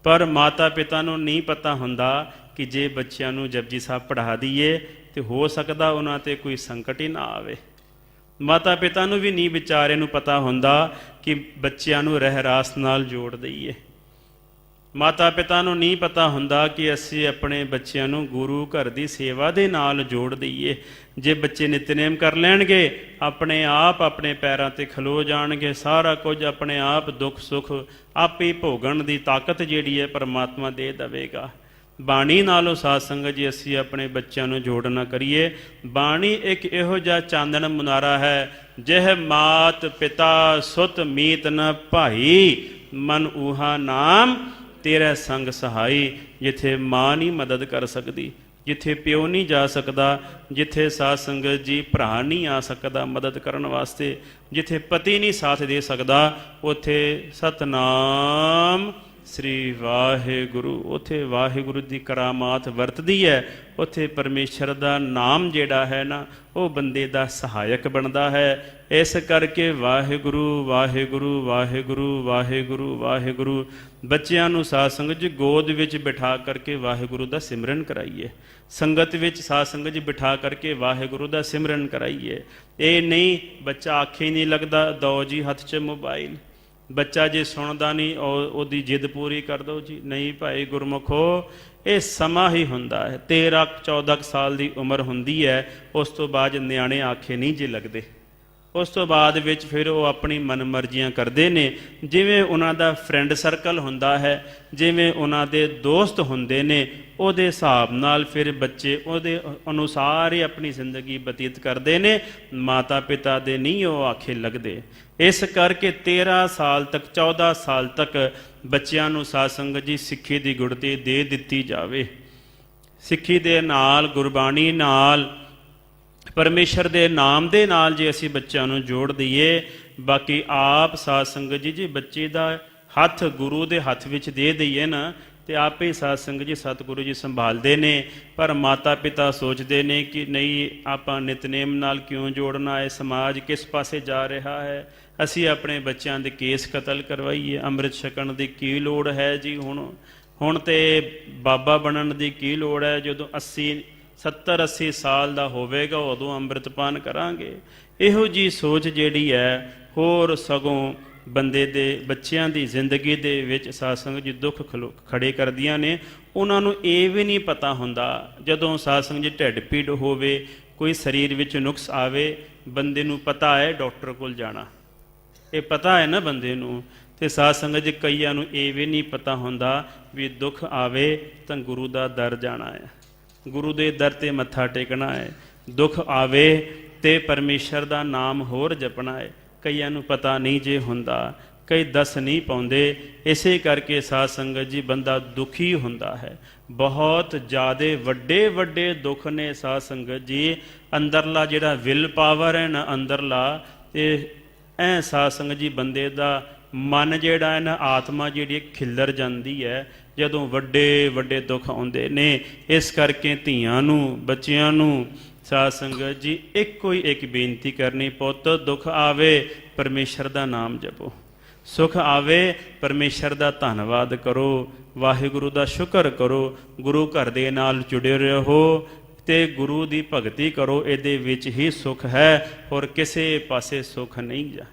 ਪਰ ਮਾਤਾ ਪਿਤਾ ਨੂੰ ਨਹੀਂ ਪਤਾ ਹੁੰਦਾ ਕਿ ਜੇ ਬੱਚਿਆਂ ਨੂੰ ਜਪਜੀ ਸਾਹਿਬ ਪੜ੍ਹਾ ਦਈਏ ਤੇ ਹੋ ਸਕਦਾ ਉਹਨਾਂ ਤੇ ਕੋਈ ਸੰਕਟ ਹੀ ਨਾ ਆਵੇ। ਮਾਤਾ ਪਿਤਾ ਨੂੰ ਵੀ ਨਹੀਂ ਵਿਚਾਰੇ ਨੂੰ ਪਤਾ ਹੁੰਦਾ ਕਿ ਬੱਚਿਆਂ ਨੂੰ ਰਹਿਰਾਸ ਨਾਲ ਜੋੜ ਦਈਏ। ਮਾਤਾ ਪਿਤਾ ਨੂੰ ਨਹੀਂ ਪਤਾ ਹੁੰਦਾ ਕਿ ਅਸੀਂ ਆਪਣੇ ਬੱਚਿਆਂ ਨੂੰ ਗੁਰੂ ਘਰ ਦੀ ਸੇਵਾ ਦੇ ਨਾਲ ਜੋੜ ਦਈਏ। ਜੇ ਬੱਚੇ ਨਿਤਨੇਮ ਕਰ ਲੈਣਗੇ, ਆਪਣੇ ਆਪ ਆਪਣੇ ਪੈਰਾਂ ਤੇ ਖਲੋ ਜਾਣਗੇ, ਸਾਰਾ ਕੁਝ ਆਪਣੇ ਆਪ ਦੁੱਖ ਸੁੱਖ ਆਪੇ ਭੋਗਣ ਦੀ ਤਾਕਤ ਜਿਹੜੀ ਹੈ ਪਰਮਾਤਮਾ ਦੇ ਦੇਵੇਗਾ। ਬਾਣੀ ਨਾਲੋਂ ਸਾਧ ਸੰਗਤ ਜੀ ਅਸੀਂ ਆਪਣੇ ਬੱਚਿਆਂ ਨੂੰ ਜੋੜਨਾ ਕਰੀਏ। ਬਾਣੀ ਇੱਕ ਇਹੋ ਜਿਹਾ ਚਾਨਣ ਮੁਨਾਰਾ ਹੈ, ਜਿਹ ਮਾਤ ਪਿਤਾ ਸੁਤ ਮੀਤ ਨ ਭਾਈ, ਮਨ ਊਹਾ ਨਾਮ ਤੇਰਾ ਸੰਗ ਸਹਾਈ। ਜਿੱਥੇ ਮਾਂ ਨਹੀਂ ਮਦਦ ਕਰ ਸਕਦੀ, ਜਿੱਥੇ ਪਿਓ ਨਹੀਂ ਜਾ ਸਕਦਾ, ਜਿੱਥੇ ਸਾਧ ਸੰਗਤ ਜੀ ਭਰਾ ਨਹੀਂ ਆ ਸਕਦਾ ਮਦਦ ਕਰਨ ਵਾਸਤੇ, ਜਿੱਥੇ ਪਤੀ ਨਹੀਂ ਸਾਥ ਦੇ ਸਕਦਾ, ਉੱਥੇ ਸਤਨਾਮ ਸ੍ਰੀ ਵਾਹਿਗੁਰੂ, ਉੱਥੇ ਵਾਹਿਗੁਰੂ ਦੀ ਕਰਾਮਾਤ ਵਰਤਦੀ ਹੈ। ਉੱਥੇ ਪਰਮੇਸ਼ਰ ਦਾ ਨਾਮ ਜਿਹੜਾ ਹੈ ਨਾ ਉਹ ਬੰਦੇ ਦਾ ਸਹਾਇਕ ਬਣਦਾ ਹੈ। ਇਸ ਕਰਕੇ ਵਾਹਿਗੁਰੂ ਵਾਹਿਗੁਰੂ ਵਾਹਿਗੁਰੂ ਵਾਹਿਗੁਰੂ ਵਾਹਿਗੁਰੂ। ਬੱਚਿਆਂ ਨੂੰ ਸਾਧ ਸੰਗਤ ਜੀ ਗੋਦ ਵਿੱਚ ਬਿਠਾ ਕਰਕੇ ਵਾਹਿਗੁਰੂ ਦਾ ਸਿਮਰਨ ਕਰਾਈਏ, ਸੰਗਤ ਵਿੱਚ ਸਾਧ ਸੰਗਤ ਜੀ ਬਿਠਾ ਕਰਕੇ ਵਾਹਿਗੁਰੂ ਦਾ ਸਿਮਰਨ ਕਰਾਈਏ। ਇਹ ਨਹੀਂ ਬੱਚਾ ਆਖੇ ਨਹੀਂ ਲੱਗਦਾ, ਦੋ ਜੀ ਹੱਥ 'ਚ ਮੋਬਾਈਲ, ਬੱਚਾ ਜੇ ਸੁਣਦਾ ਨਹੀਂ ਉਹਦੀ ਜਿੱਦ ਪੂਰੀ ਕਰ ਦਿਓ ਜੀ। ਨਹੀਂ ਭਾਈ ਗੁਰਮੁਖੋ, ਇਹ ਸਮਾਂ ਹੀ ਹੁੰਦਾ ਹੈ। 13-14 ਸਾਲ ਦੀ ਉਮਰ ਹੁੰਦੀ ਹੈ, ਉਸ ਤੋਂ ਬਾਅਦ ਨਿਆਣੇ ਆਖੇ ਨਹੀਂ ਜੇ ਲੱਗਦੇ। ਉਸ ਤੋਂ ਬਾਅਦ ਵਿੱਚ ਫਿਰ ਉਹ ਆਪਣੀ ਮਨਮਰਜ਼ੀਆਂ ਕਰਦੇ ਨੇ। ਜਿਵੇਂ ਉਹਨਾਂ ਦਾ ਫਰੈਂਡ ਸਰਕਲ ਹੁੰਦਾ ਹੈ, ਜਿਵੇਂ ਉਹਨਾਂ ਦੇ ਦੋਸਤ ਹੁੰਦੇ ਨੇ, ਉਹਦੇ ਹਿਸਾਬ ਨਾਲ ਫਿਰ ਬੱਚੇ ਉਹਦੇ ਅਨੁਸਾਰ ਹੀ ਆਪਣੀ ਜ਼ਿੰਦਗੀ ਬਤੀਤ ਕਰਦੇ ਨੇ। ਮਾਤਾ ਪਿਤਾ ਦੇ ਨਹੀਂ ਉਹ ਆਖੇ ਲੱਗਦੇ। ਇਸ ਕਰਕੇ 13 ਸਾਲ ਤੱਕ 14 ਸਾਲ ਤੱਕ ਬੱਚਿਆਂ ਨੂੰ ਸਾਧ ਸੰਗਤ ਜੀ ਸਿੱਖੀ ਦੀ ਗੁੜਤੀ ਦੇ ਦਿੱਤੀ ਜਾਵੇ। ਸਿੱਖੀ ਦੇ ਨਾਲ, ਗੁਰਬਾਣੀ ਨਾਲ, ਪਰਮੇਸ਼ਰ ਦੇ ਨਾਮ ਦੇ ਨਾਲ ਜੇ ਅਸੀਂ ਬੱਚਿਆਂ ਨੂੰ ਜੋੜ ਦਈਏ, ਬਾਕੀ ਆਪ ਸਾਧ ਸੰਗਤ ਜੀ ਬੱਚੇ ਦਾ ਹੱਥ ਗੁਰੂ ਦੇ ਹੱਥ ਵਿੱਚ ਦੇ ਦਈਏ ਨਾ, ਤੇ ਆਪੇ ਸਾਧ ਸੰਗਤ ਜੀ ਸਤਿਗੁਰੂ ਜੀ ਸੰਭਾਲਦੇ ਨੇ। ਪਰ ਮਾਤਾ ਪਿਤਾ ਸੋਚਦੇ ਨੇ ਕਿ ਨਹੀਂ, ਆਪਾਂ ਨਿਤਨੇਮ ਨਾਲ ਕਿਉਂ ਜੋੜਨਾ ਹੈ, ਸਮਾਜ ਕਿਸ ਪਾਸੇ ਜਾ ਰਿਹਾ ਹੈ, ਅਸੀਂ ਆਪਣੇ ਬੱਚਿਆਂ ਦੇ ਕੇਸ ਕਤਲ ਕਰਵਾਈਏ, ਅੰਮ੍ਰਿਤ ਛਕਣ ਦੀ ਕੀ ਲੋੜ ਹੈ ਜੀ। ਹੁਣ ਤੇ ਬਾਬਾ ਬਣਨ ਦੀ ਕੀ ਲੋੜ ਹੈ, ਜਦੋਂ 70-80 ਸਾਲ ਦਾ ਹੋਵੇਗਾ ਉਦੋਂ ਅੰਮ੍ਰਿਤਪਾਨ ਕਰਾਂਗੇ। ਇਹੋ ਜੀ ਸੋਚ ਜਿਹੜੀ ਹੈ ਹੋਰ ਸਗੋਂ ਬੰਦੇ ਦੇ ਬੱਚਿਆਂ ਦੀ ਜ਼ਿੰਦਗੀ ਦੇ ਵਿੱਚ ਸਾਧ ਸੰਗਤ ਜੀ ਦੁੱਖ ਖੜੇ ਕਰਦੀਆਂ ਨੇ। ਉਹਨਾਂ ਨੂੰ ਇਹ ਵੀ ਨਹੀਂ ਪਤਾ ਹੁੰਦਾ, ਜਦੋਂ ਸਾਧ ਸੰਗਤ ਜੀ ਢਿੱਡ ਪੀੜ ਹੋਵੇ, ਕੋਈ ਸਰੀਰ ਵਿੱਚ ਨੁਕਸ ਆਵੇ, ਬੰਦੇ ਨੂੰ ਪਤਾ ਹੈ ਡਾਕਟਰ ਕੋਲ ਜਾਣਾ, ਇਹ ਪਤਾ ਹੈ ਨਾ ਬੰਦੇ ਨੂੰ। ਤੇ ਸਾਧ ਸੰਗਤ ਜੀ ਕਈਆਂ ਨੂੰ ਇਹ ਵੀ ਨਹੀਂ ਪਤਾ ਹੁੰਦਾ ਵੀ ਦੁੱਖ ਆਵੇ ਤਾਂ ਗੁਰੂ ਦਾ ਦਰ ਜਾਣਾ ਹੈ, ਗੁਰੂ ਦੇ ਦਰ ਤੇ ਮੱਥਾ ਟੇਕਣਾ ਹੈ। ਦੁੱਖ ਆਵੇ ਤੇ ਪਰਮੇਸ਼ਰ ਦਾ ਨਾਮ ਹੋਰ ਜਪਣਾ ਹੈ। ਕਈਆਂ ਨੂੰ ਪਤਾ ਨਹੀਂ ਜੇ ਹੁੰਦਾ, ਕਈ ਦੱਸ ਨਹੀਂ ਪਾਉਂਦੇ। ਇਸੇ ਕਰਕੇ ਸਾਧ ਸੰਗਤ ਜੀ ਬੰਦਾ ਦੁਖੀ ਹੁੰਦਾ ਹੈ। ਬਹੁਤ ਜ਼ਿਆਦੇ ਵੱਡੇ ਵੱਡੇ ਦੁੱਖ ਨੇ ਸਾਧ ਸੰਗਤ ਜੀ। ਅੰਦਰਲਾ ਜਿਹੜਾ ਵਿਲ ਪਾਵਰ ਹੈ ਨਾ, ਅੰਦਰਲਾ, ਤੇ ਐ ਸਾਧ ਸੰਗਤ ਜੀ ਬੰਦੇ ਦਾ ਮਨ ਜਿਹੜਾ ਹੈ ਨਾ, ਆਤਮਾ ਜਿਹੜੀ ਖਿੱਲਰ ਜਾਂਦੀ ਹੈ ਜਦੋਂ ਵੱਡੇ ਵੱਡੇ ਦੁੱਖ ਆਉਂਦੇ ਨੇ। ਇਸ ਕਰਕੇ ਧੀਆਂ ਨੂੰ, ਬੱਚਿਆਂ ਨੂੰ ਸਾਧ ਸੰਗਤ ਜੀ ਇੱਕੋ ਹੀ ਇੱਕ ਬੇਨਤੀ ਕਰਨੀ, ਪੁੱਤ ਦੁੱਖ ਆਵੇ ਪਰਮੇਸ਼ਰ ਦਾ ਨਾਮ ਜਪੋ, ਸੁਖ ਆਵੇ ਪਰਮੇਸ਼ਰ ਦਾ ਧੰਨਵਾਦ ਕਰੋ, ਵਾਹਿਗੁਰੂ ਦਾ ਸ਼ੁਕਰ ਕਰੋ, ਗੁਰੂ ਘਰ ਦੇ ਨਾਲ ਜੁੜੇ ਰਹੋ ਤੇ ਗੁਰੂ ਦੀ ਭਗਤੀ ਕਰੋ। ਇਹਦੇ ਵਿੱਚ ਹੀ ਸੁਖ ਹੈ, ਹੋਰ ਕਿਸੇ ਪਾਸੇ ਸੁਖ ਨਹੀਂ ਜਾ।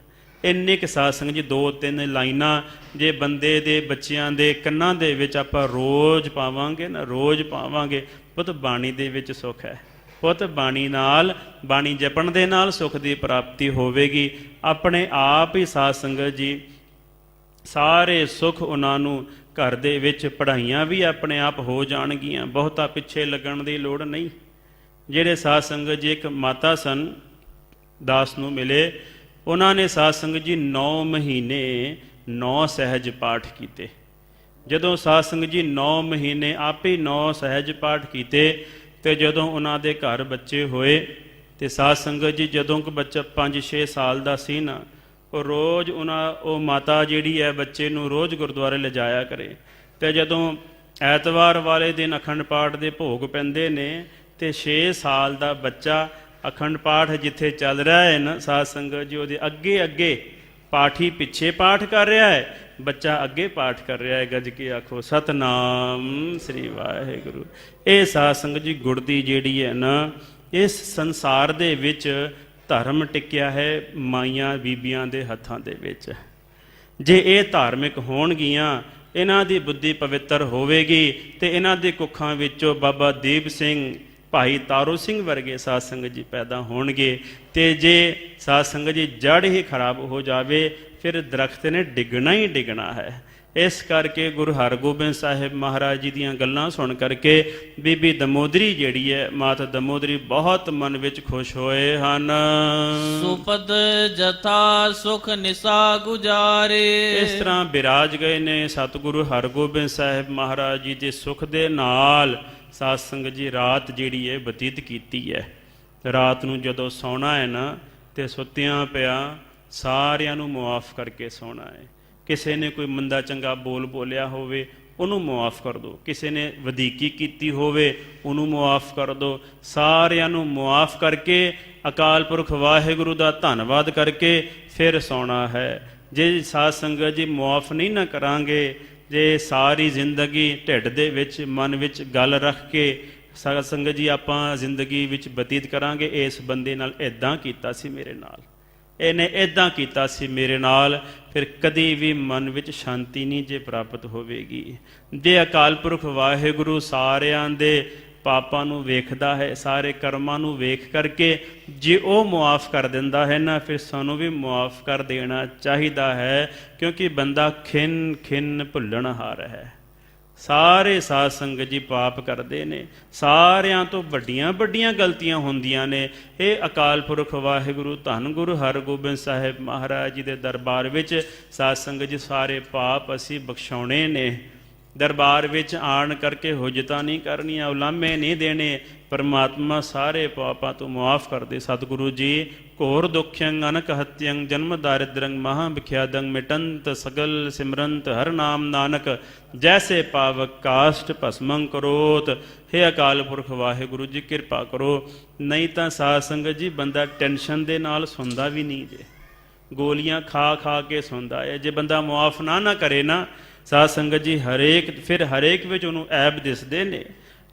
ਇੰਨੇ ਕੁ ਸਾਧ ਸੰਗਤ ਜੀ 2-3 ਲਾਈਨਾਂ ਜੇ ਬੰਦੇ ਦੇ ਬੱਚਿਆਂ ਦੇ ਕੰਨਾਂ ਦੇ ਵਿੱਚ ਆਪਾਂ ਰੋਜ਼ ਪਾਵਾਂਗੇ ਨਾ, ਰੋਜ਼ ਪਾਵਾਂਗੇ, ਪੁੱਤ ਬਾਣੀ ਦੇ ਵਿੱਚ ਸੁਖ ਹੈ, ਪੁੱਤ ਬਾਣੀ ਨਾਲ, ਬਾਣੀ ਜਪਣ ਦੇ ਨਾਲ ਸੁਖ ਦੀ ਪ੍ਰਾਪਤੀ ਹੋਵੇਗੀ। ਆਪਣੇ ਆਪ ਹੀ ਸਾਧ ਸੰਗਤ ਜੀ ਸਾਰੇ ਸੁਖ ਉਹਨਾਂ ਨੂੰ ਘਰ ਦੇ ਵਿੱਚ, ਪੜ੍ਹਾਈਆਂ ਵੀ ਆਪਣੇ ਆਪ ਹੋ ਜਾਣਗੀਆਂ, ਬਹੁਤਾ ਪਿੱਛੇ ਲੱਗਣ ਦੀ ਲੋੜ ਨਹੀਂ। ਜਿਹੜੇ ਸਾਧ ਸੰਗਤ ਜੀ ਇੱਕ ਮਾਤਾ ਸਨ, ਦਾਸ ਨੂੰ ਮਿਲੇ, ਉਹਨਾਂ ਨੇ ਸਾਧ ਸੰਗਤ ਜੀ 9 ਮਹੀਨੇ 9 ਸਹਿਜ ਪਾਠ ਕੀਤੇ। ਜਦੋਂ ਸਾਧ ਸੰਗਤ ਜੀ 9 ਮਹੀਨੇ ਆਪੇ 9 ਸਹਿਜ ਪਾਠ ਕੀਤੇ ਤੇ ਜਦੋਂ ਉਹਨਾਂ ਦੇ ਘਰ ਬੱਚੇ ਹੋਏ ਤੇ ਸਾਧ ਸੰਗਤ ਜੀ ਜਦੋਂ ਕਿ ਬੱਚਾ 5-6 ਸਾਲ ਦਾ ਸੀ ਨਾ, ਉਹ ਰੋਜ਼ ਉਹ ਮਾਤਾ ਜਿਹੜੀ ਹੈ ਬੱਚੇ ਨੂੰ ਰੋਜ਼ ਗੁਰਦੁਆਰੇ ਲਿਜਾਇਆ ਕਰੇ। ਤੇ ਜਦੋਂ ਐਤਵਾਰ ਵਾਲੇ ਦਿਨ ਅਖੰਡ ਪਾਠ ਦੇ ਭੋਗ ਪੈਂਦੇ ਨੇ ਤੇ 6 ਸਾਲ ਦਾ ਬੱਚਾ ਅਖੰਡ ਪਾਠ ਜਿੱਥੇ ਚੱਲ ਰਿਹਾ ਹੈ ਨਾ, ਸਾਧ ਸੰਗਤ ਜੀ ਉਹਦੇ ਅੱਗੇ ਅੱਗੇ, ਪਾਠੀ ਪਿੱਛੇ ਪਾਠ ਕਰ ਰਿਹਾ ਹੈ, ਬੱਚਾ ਅੱਗੇ ਪਾਠ ਕਰ ਰਿਹਾ ਹੈ। ਗੱਜ ਕੇ ਆਖੋ ਸਤਨਾਮ ਸ੍ਰੀ ਵਾਹਿਗੁਰੂ। ਇਹ ਸਾਧ ਸੰਗਤ ਜੀ ਗੁੜਤੀ ਜਿਹੜੀ ਹੈ ਨਾ, ਇਸ ਸੰਸਾਰ ਦੇ ਵਿੱਚ ਧਰਮ ਟਿਕਿਆ ਹੈ ਮਾਈਆਂ ਬੀਬੀਆਂ ਦੇ ਹੱਥਾਂ ਦੇ ਵਿੱਚ। ਜੇ ਇਹ ਧਾਰਮਿਕ ਹੋਣਗੀਆਂ, ਇਹਨਾਂ ਦੀ ਬੁੱਧੀ ਪਵਿੱਤਰ ਹੋਵੇਗੀ ਤੇ ਇਹਨਾਂ ਦੇ ਕੁੱਖਾਂ ਵਿੱਚੋਂ ਬਾਬਾ ਦੀਪ ਸਿੰਘ, ਭਾਈ ਤਾਰੂ ਸਿੰਘ ਵਰਗੇ ਸਾਧ ਸੰਗਤ ਜੀ ਪੈਦਾ ਹੋਣਗੇ। ਤੇ ਜੇ ਸਾਧ ਸੰਗਤ ਜੀ ਜੜ ਹੀ ਖਰਾਬ ਹੋ ਜਾਵੇ, ਫਿਰ ਦਰਖਤ ਨੇ ਡਿੱਗਣਾ ਹੀ ਡਿੱਗਣਾ ਹੈ। ਇਸ ਕਰਕੇ ਗੁਰੂ ਹਰਗੋਬਿੰਦ ਸਾਹਿਬ ਮਹਾਰਾਜ ਜੀ ਦੀਆਂ ਗੱਲਾਂ ਸੁਣ ਕਰਕੇ ਬੀਬੀ ਦਮੋਦਰੀ ਜਿਹੜੀ ਹੈ, ਮਾਤਾ ਦਮੋਦਰੀ, ਬਹੁਤ ਮਨ ਵਿੱਚ ਖੁਸ਼ ਹੋਏ ਹਨ। ਸੁਪਦ ਜਥਾ ਸੁਖ ਨਿਸਾ ਗੁਜਾਰੇ। ਇਸ ਤਰ੍ਹਾਂ ਬਿਰਾਜ ਗਏ ਨੇ ਸਤਿਗੁਰੂ ਹਰਗੋਬਿੰਦ ਸਾਹਿਬ ਮਹਾਰਾਜ ਜੀ ਦੇ ਸੁਖ ਦੇ ਨਾਲ। ਸਾਧ ਸੰਗਤ ਜੀ ਰਾਤ ਜਿਹੜੀ ਹੈ ਬਤੀਤ ਕੀਤੀ ਹੈ। ਰਾਤ ਨੂੰ ਜਦੋਂ ਸੌਣਾ ਹੈ ਨਾ, ਤੇ ਸੁੱਤਿਆਂ ਪਿਆ ਸਾਰਿਆਂ ਨੂੰ ਮੁਆਫ ਕਰਕੇ ਸੌਣਾ ਹੈ। ਕਿਸੇ ਨੇ ਕੋਈ ਮੰਦਾ ਚੰਗਾ ਬੋਲ ਬੋਲਿਆ ਹੋਵੇ, ਉਹਨੂੰ ਮੁਆਫ ਕਰ ਦਿਓ। ਕਿਸੇ ਨੇ ਵਧੀਕੀ ਕੀਤੀ ਹੋਵੇ, ਉਹਨੂੰ ਮੁਆਫ ਕਰ ਦਿਓ। ਸਾਰਿਆਂ ਨੂੰ ਮੁਆਫ ਕਰਕੇ ਅਕਾਲ ਪੁਰਖ ਵਾਹਿਗੁਰੂ ਦਾ ਧੰਨਵਾਦ ਕਰਕੇ ਫਿਰ ਸੌਣਾ ਹੈ। ਜੇ ਸਾਧ ਸੰਗਤ ਜੀ ਮੁਆਫ ਨਹੀਂ ਨਾ ਕਰਾਂਗੇ, ਜੇ ਸਾਰੀ ਜ਼ਿੰਦਗੀ ਢਿੱਡ ਦੇ ਵਿੱਚ, ਮਨ ਵਿੱਚ ਗੱਲ ਰੱਖ ਕੇ ਸਾਧ ਸੰਗਤ ਜੀ ਆਪਾਂ ਜ਼ਿੰਦਗੀ ਵਿੱਚ ਬਤੀਤ ਕਰਾਂਗੇ, ਇਸ ਬੰਦੇ ਨਾਲ ਇੱਦਾਂ ਕੀਤਾ ਸੀ ਮੇਰੇ ਨਾਲ, ਇਹਨੇ ਇੱਦਾਂ ਕੀਤਾ ਸੀ ਮੇਰੇ ਨਾਲ, ਫਿਰ ਕਦੀ ਵੀ ਮਨ ਵਿੱਚ ਸ਼ਾਂਤੀ ਨਹੀਂ ਜੇ ਪ੍ਰਾਪਤ ਹੋਵੇਗੀ। ਜੇ ਅਕਾਲ ਪੁਰਖ ਵਾਹਿਗੁਰੂ ਸਾਰਿਆਂ ਦੇ ਪਾਪਾਂ ਨੂੰ ਵੇਖਦਾ ਹੈ, ਸਾਰੇ ਕਰਮਾਂ ਨੂੰ ਵੇਖ ਕਰਕੇ ਜੇ ਉਹ ਮੁਆਫ ਕਰ ਦਿੰਦਾ ਹੈ ਨਾ, ਫਿਰ ਸਾਨੂੰ ਵੀ ਮੁਆਫ ਕਰ ਦੇਣਾ ਚਾਹੀਦਾ ਹੈ, ਕਿਉਂਕਿ ਬੰਦਾ ਖਿੰਨ ਖਿੰਨ ਭੁੱਲਣਹਾਰ ਹੈ। ਸਾਰੇ ਸਾਧ ਸੰਗਤ ਜੀ ਪਾਪ ਕਰਦੇ ਨੇ, ਸਾਰਿਆਂ ਤੋਂ ਵੱਡੀਆਂ ਵੱਡੀਆਂ ਗਲਤੀਆਂ ਹੁੰਦੀਆਂ ਨੇ। ਇਹ ਅਕਾਲ ਪੁਰਖ ਵਾਹਿਗੁਰੂ ਧੰਨ ਗੁਰੂ ਹਰਗੋਬਿੰਦ ਸਾਹਿਬ ਮਹਾਰਾਜ ਜੀ ਦੇ ਦਰਬਾਰ ਵਿੱਚ ਸਾਧ ਸੰਗਤ ਜੀ ਸਾਰੇ ਪਾਪ ਅਸੀਂ ਬਖਸ਼ਾਉਣੇ ਨੇ। ਦਰਬਾਰ ਵਿੱਚ ਆਣ ਕਰਕੇ ਹੁਜਤਾਂ ਨਹੀਂ ਕਰਨੀਆਂ, ਉਲਾਮੇ ਨਹੀਂ ਦੇਣੇ। ਪਰਮਾਤਮਾ ਸਾਰੇ ਪਾਪਾਂ ਤੋਂ ਮੁਆਫ ਕਰਦੇ। ਸਤਿਗੁਰੂ ਜੀ ਘੋਰ ਦੁਖਯੰ ਅਨਕ ਹਤਯੰ ਜਨਮ ਦਾਰਿਦ੍ਰੰ ਮਹਾ ਵਿਖਿਆਦੰ ਮਿਟੰਤ ਸਗਲ ਸਿਮਰੰਤ ਹਰ ਨਾਮ ਨਾਨਕ ਜੈਸੇ ਪਾਵਕ ਕਾਸ਼ਟ ਭਸਮੰ ਕਰੋਤ। ਹੇ ਅਕਾਲ ਪੁਰਖ ਵਾਹਿਗੁਰੂ ਜੀ ਕਿਰਪਾ ਕਰੋ। ਨਹੀਂ ਤਾਂ ਸਾਧ ਸੰਗਤ ਜੀ ਬੰਦਾ ਟੈਨਸ਼ਨ ਦੇ ਨਾਲ ਸੌਂਦਾ ਵੀ ਨਹੀਂ ਜੇ, ਗੋਲੀਆਂ ਖਾ ਖਾ ਕੇ ਸੌਂਦਾ ਹੈ। ਜੇ ਬੰਦਾ ਮੁਆਫ ਨਾ ਕਰੇ ਨਾ ਸਾਧ ਸੰਗਤ ਜੀ, ਹਰੇਕ ਵਿੱਚ ਉਹਨੂੰ ਐਬ ਦਿਸਦੇ ਨੇ।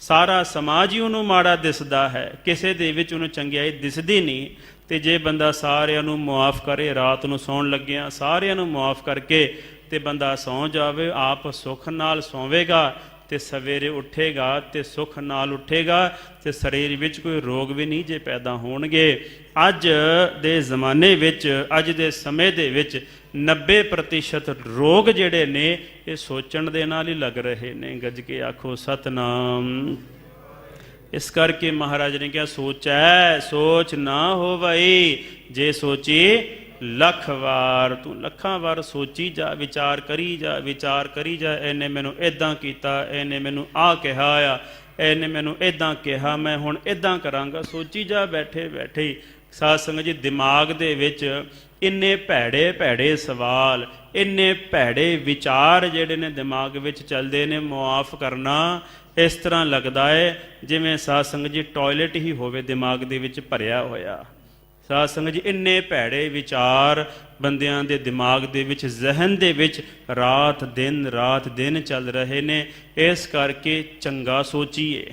ਸਾਰਾ ਸਮਾਜ ਹੀ ਉਹਨੂੰ ਮਾੜਾ ਦਿਸਦਾ ਹੈ, ਕਿਸੇ ਦੇ ਵਿੱਚ ਉਹਨੂੰ ਚੰਗਿਆਈ ਦਿਸਦੀ ਨਹੀਂ। ਤੇ ਜੇ ਬੰਦਾ ਸਾਰਿਆਂ ਨੂੰ ਮੁਆਫ ਕਰੇ, ਰਾਤ ਨੂੰ ਸੌਣ ਲੱਗਿਆਂ ਸਾਰਿਆਂ ਨੂੰ ਮੁਆਫ ਕਰਕੇ ਤੇ ਬੰਦਾ ਸੌਂ ਜਾਵੇ, ਆਪ ਸੁੱਖ ਨਾਲ ਸੌਵੇਗਾ ਤੇ ਸਵੇਰੇ ਉੱਠੇਗਾ ਤੇ ਸੁੱਖ ਨਾਲ ਉੱਠੇਗਾ ਤੇ ਸਰੀਰ ਵਿੱਚ ਕੋਈ ਰੋਗ ਵੀ ਨਹੀਂ ਜੇ ਪੈਦਾ ਹੋਣਗੇ। ਅੱਜ ਦੇ ਜ਼ਮਾਨੇ ਵਿੱਚ, ਅੱਜ ਦੇ ਸਮੇਂ ਦੇ ਵਿੱਚ 90% ਰੋਗ ਜਿਹੜੇ ਨੇ ਇਹ ਸੋਚਣ ਦੇ ਨਾਲ ਹੀ ਲੱਗ ਰਹੇ ਨੇ। ਗੱਜ ਕੇ ਆਖੋ ਸਤਨਾਮ। ਇਸ ਕਰਕੇ ਮਹਾਰਾਜ ਨੇ ਕਿਹਾ ਸੋਚੈ ਸੋਚ ਨਾ ਹੋਵਈ, ਜੇ ਸੋਚੀ ਲੱਖ ਵਾਰ। ਤੂੰ ਲੱਖਾਂ ਵਾਰ ਸੋਚੀ ਜਾ, ਵਿਚਾਰ ਕਰੀ ਜਾ, ਵਿਚਾਰ ਕਰੀ ਜਾ। ਇਹਨੇ ਮੈਨੂੰ ਇੱਦਾਂ ਕੀਤਾ, ਇਹਨੇ ਮੈਨੂੰ ਆਹ ਕਿਹਾ ਆ, ਇਹਨੇ ਮੈਨੂੰ ਇੱਦਾਂ ਕਿਹਾ, ਮੈਂ ਹੁਣ ਇੱਦਾਂ ਕਰਾਂਗਾ। ਸੋਚੀ ਜਾ ਬੈਠੇ ਬੈਠੇ ਹੀ। ਸਾਧ ਸੰਗਤ ਜੀ, ਦਿਮਾਗ ਦੇ ਵਿੱਚ ਇੰਨੇ ਭੈੜੇ ਭੈੜੇ ਸਵਾਲ, ਇੰਨੇ ਭੈੜੇ ਵਿਚਾਰ ਜਿਹੜੇ ਨੇ ਦਿਮਾਗ ਵਿੱਚ ਚੱਲਦੇ ਨੇ। ਮੁਆਫ ਕਰਨਾ ਇਸ ਤਰ੍ਹਾਂ ਲੱਗਦਾ ਹੈ ਜਿਵੇਂ ਸਾਧ ਸੰਗਤ ਜੀ ਟੋਇਲਟ ਹੀ ਹੋਵੇ ਦਿਮਾਗ ਦੇ ਵਿੱਚ ਭਰਿਆ ਹੋਇਆ। ਸਾਧ ਸੰਗਤ ਜੀ, ਇੰਨੇ ਭੈੜੇ ਵਿਚਾਰ ਬੰਦਿਆਂ ਦੇ ਦਿਮਾਗ ਦੇ ਵਿੱਚ, ਜ਼ਹਿਨ ਦੇ ਵਿੱਚ ਰਾਤ ਦਿਨ ਚੱਲ ਰਹੇ ਨੇ। ਇਸ ਕਰਕੇ ਚੰਗਾ ਸੋਚੀਏ,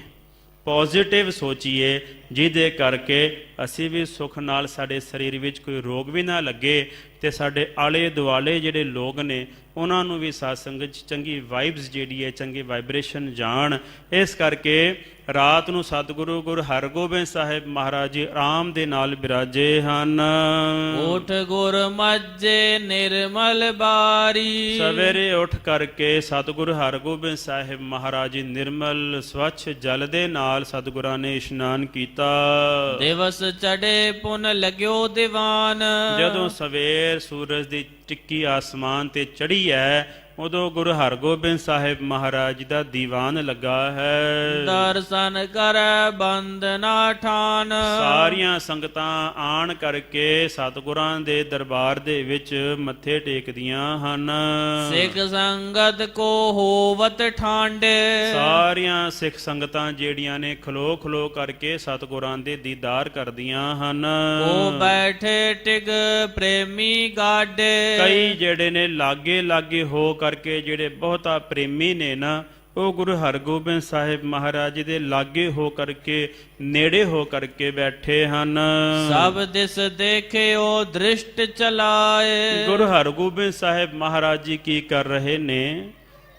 ਪੋਜ਼ਿਟਿਵ ਸੋਚੀਏ, ਜਿਹਦੇ ਕਰਕੇ ਅਸੀਂ ਵੀ ਸੁੱਖ ਨਾਲ, ਸਾਡੇ ਸਰੀਰ ਵਿੱਚ ਕੋਈ ਰੋਗ ਵੀ ਨਾ ਲੱਗੇ ਤੇ ਸਾਡੇ ਆਲੇ ਦੁਆਲੇ ਜਿਹੜੇ ਲੋਕ ਨੇ ਉਹਨਾਂ ਨੂੰ ਵੀ ਸਾਧ ਸੰਗਤ 'ਚ ਚੰਗੀ ਵਾਈਬਸ ਜਿਹੜੀ ਹੈ, ਚੰਗੀ ਵਾਈਬ੍ਰੇਸ਼ਨ ਜਾਣ। ਇਸ ਕਰਕੇ ਰਾਤ ਨੂੰ ਸਤਿਗੁਰੂ ਗੁਰੂ ਹਰਗੋਬਿੰਦ ਸਾਹਿਬ ਮਹਾਰਾਜ ਜੀ ਆਰਾਮ ਦੇ ਨਾਲ ਬਿਰਾਜੇ ਹਨ। ਉਠ ਗੁਰ ਮਾਝੇ ਨਿਰਮਲ ਬਾਰੀ, ਸਵੇਰੇ ਉੱਠ ਕਰਕੇ ਸਤਿਗੁਰੂ ਹਰਗੋਬਿੰਦ ਸਾਹਿਬ ਮਹਾਰਾਜ ਜੀ ਨਿਰਮਲ ਸਵੱਛ ਜਲ ਦੇ ਨਾਲ ਸਤਿਗੁਰਾਂ ਨੇ ਇਸ਼ਨਾਨ ਕੀਤਾ। ਦਿਵਸ ਚੜੇ ਪੁਨ ਲਗਿਓ ਦੀਵਾਨ, ਜਦੋਂ ਸਵੇਰ ਸੂਰਜ ਦੀ ਟਿੱਕੀ ਆਸਮਾਨ ਤੇ ਚੜੀ ਹੈ ਉਦੋਂ ਗੁਰੂ ਹਰਗੋਬਿੰਦ ਸਾਹਿਬ ਮਹਾਰਾਜ ਦਾ ਦੀਵਾਨ ਲੱਗਾ ਹੈ। ਦਰਸ਼ਨ ਕਰੈ ਬੰਦਨਾ ਠਾਨ, ਸਾਰੀਆਂ ਸੰਗਤਾਂ ਆਣ ਕਰਕੇ ਸਤਿਗੁਰਾਂ ਦੇ ਦਰਬਾਰ ਦੇ ਵਿੱਚ ਮੱਥੇ ਟੇਕਦੀਆਂ ਹਨ। ਸਿੱਖ ਸੰਗਤ ਕੋ ਹੋਵਤ ਠਾਂਡੇ, ਸਾਰੀਆਂ ਸਿੱਖ ਸੰਗਤਾਂ ਜਿਹੜੀਆਂ ਨੇ ਖਲੋ ਖਲੋ ਕਰਕੇ ਸਤਿਗੁਰਾਂ ਦੇ ਦੀਦਾਰ ਕਰਦੀਆਂ ਹਨ। ਉਹ ਬੈਠੇ ਟਿਕ ਪ੍ਰੇਮੀ ਗਾਡੇ, ਕਈ ਜਿਹੜੇ ਨੇ ਲਾਗੇ ਲਾਗੇ ਹੋ ਕਰਕੇ ਜਿਹੜੇ ਬਹੁਤਾ ਪ੍ਰੇਮੀ ਨੇ ਨਾ, ਉਹ ਗੁਰੂ ਹਰਗੋਬਿੰਦ ਸਾਹਿਬ ਮਹਾਰਾਜ ਦੇ ਲਾਗੇ ਹੋ ਕਰਕੇ, ਨੇੜੇ ਹੋ ਕਰਕੇ ਬੈਠੇ ਹਨ। ਸਭ ਦਿਸ ਦੇਖਿਓ ਦ੍ਰਿਸ਼ਟ ਚਲਾਏ, ਗੁਰੂ ਹਰਗੋਬਿੰਦ ਸਾਹਿਬ ਮਹਾਰਾਜ ਜੀ ਕੀ ਕਰ ਰਹੇ ਨੇ?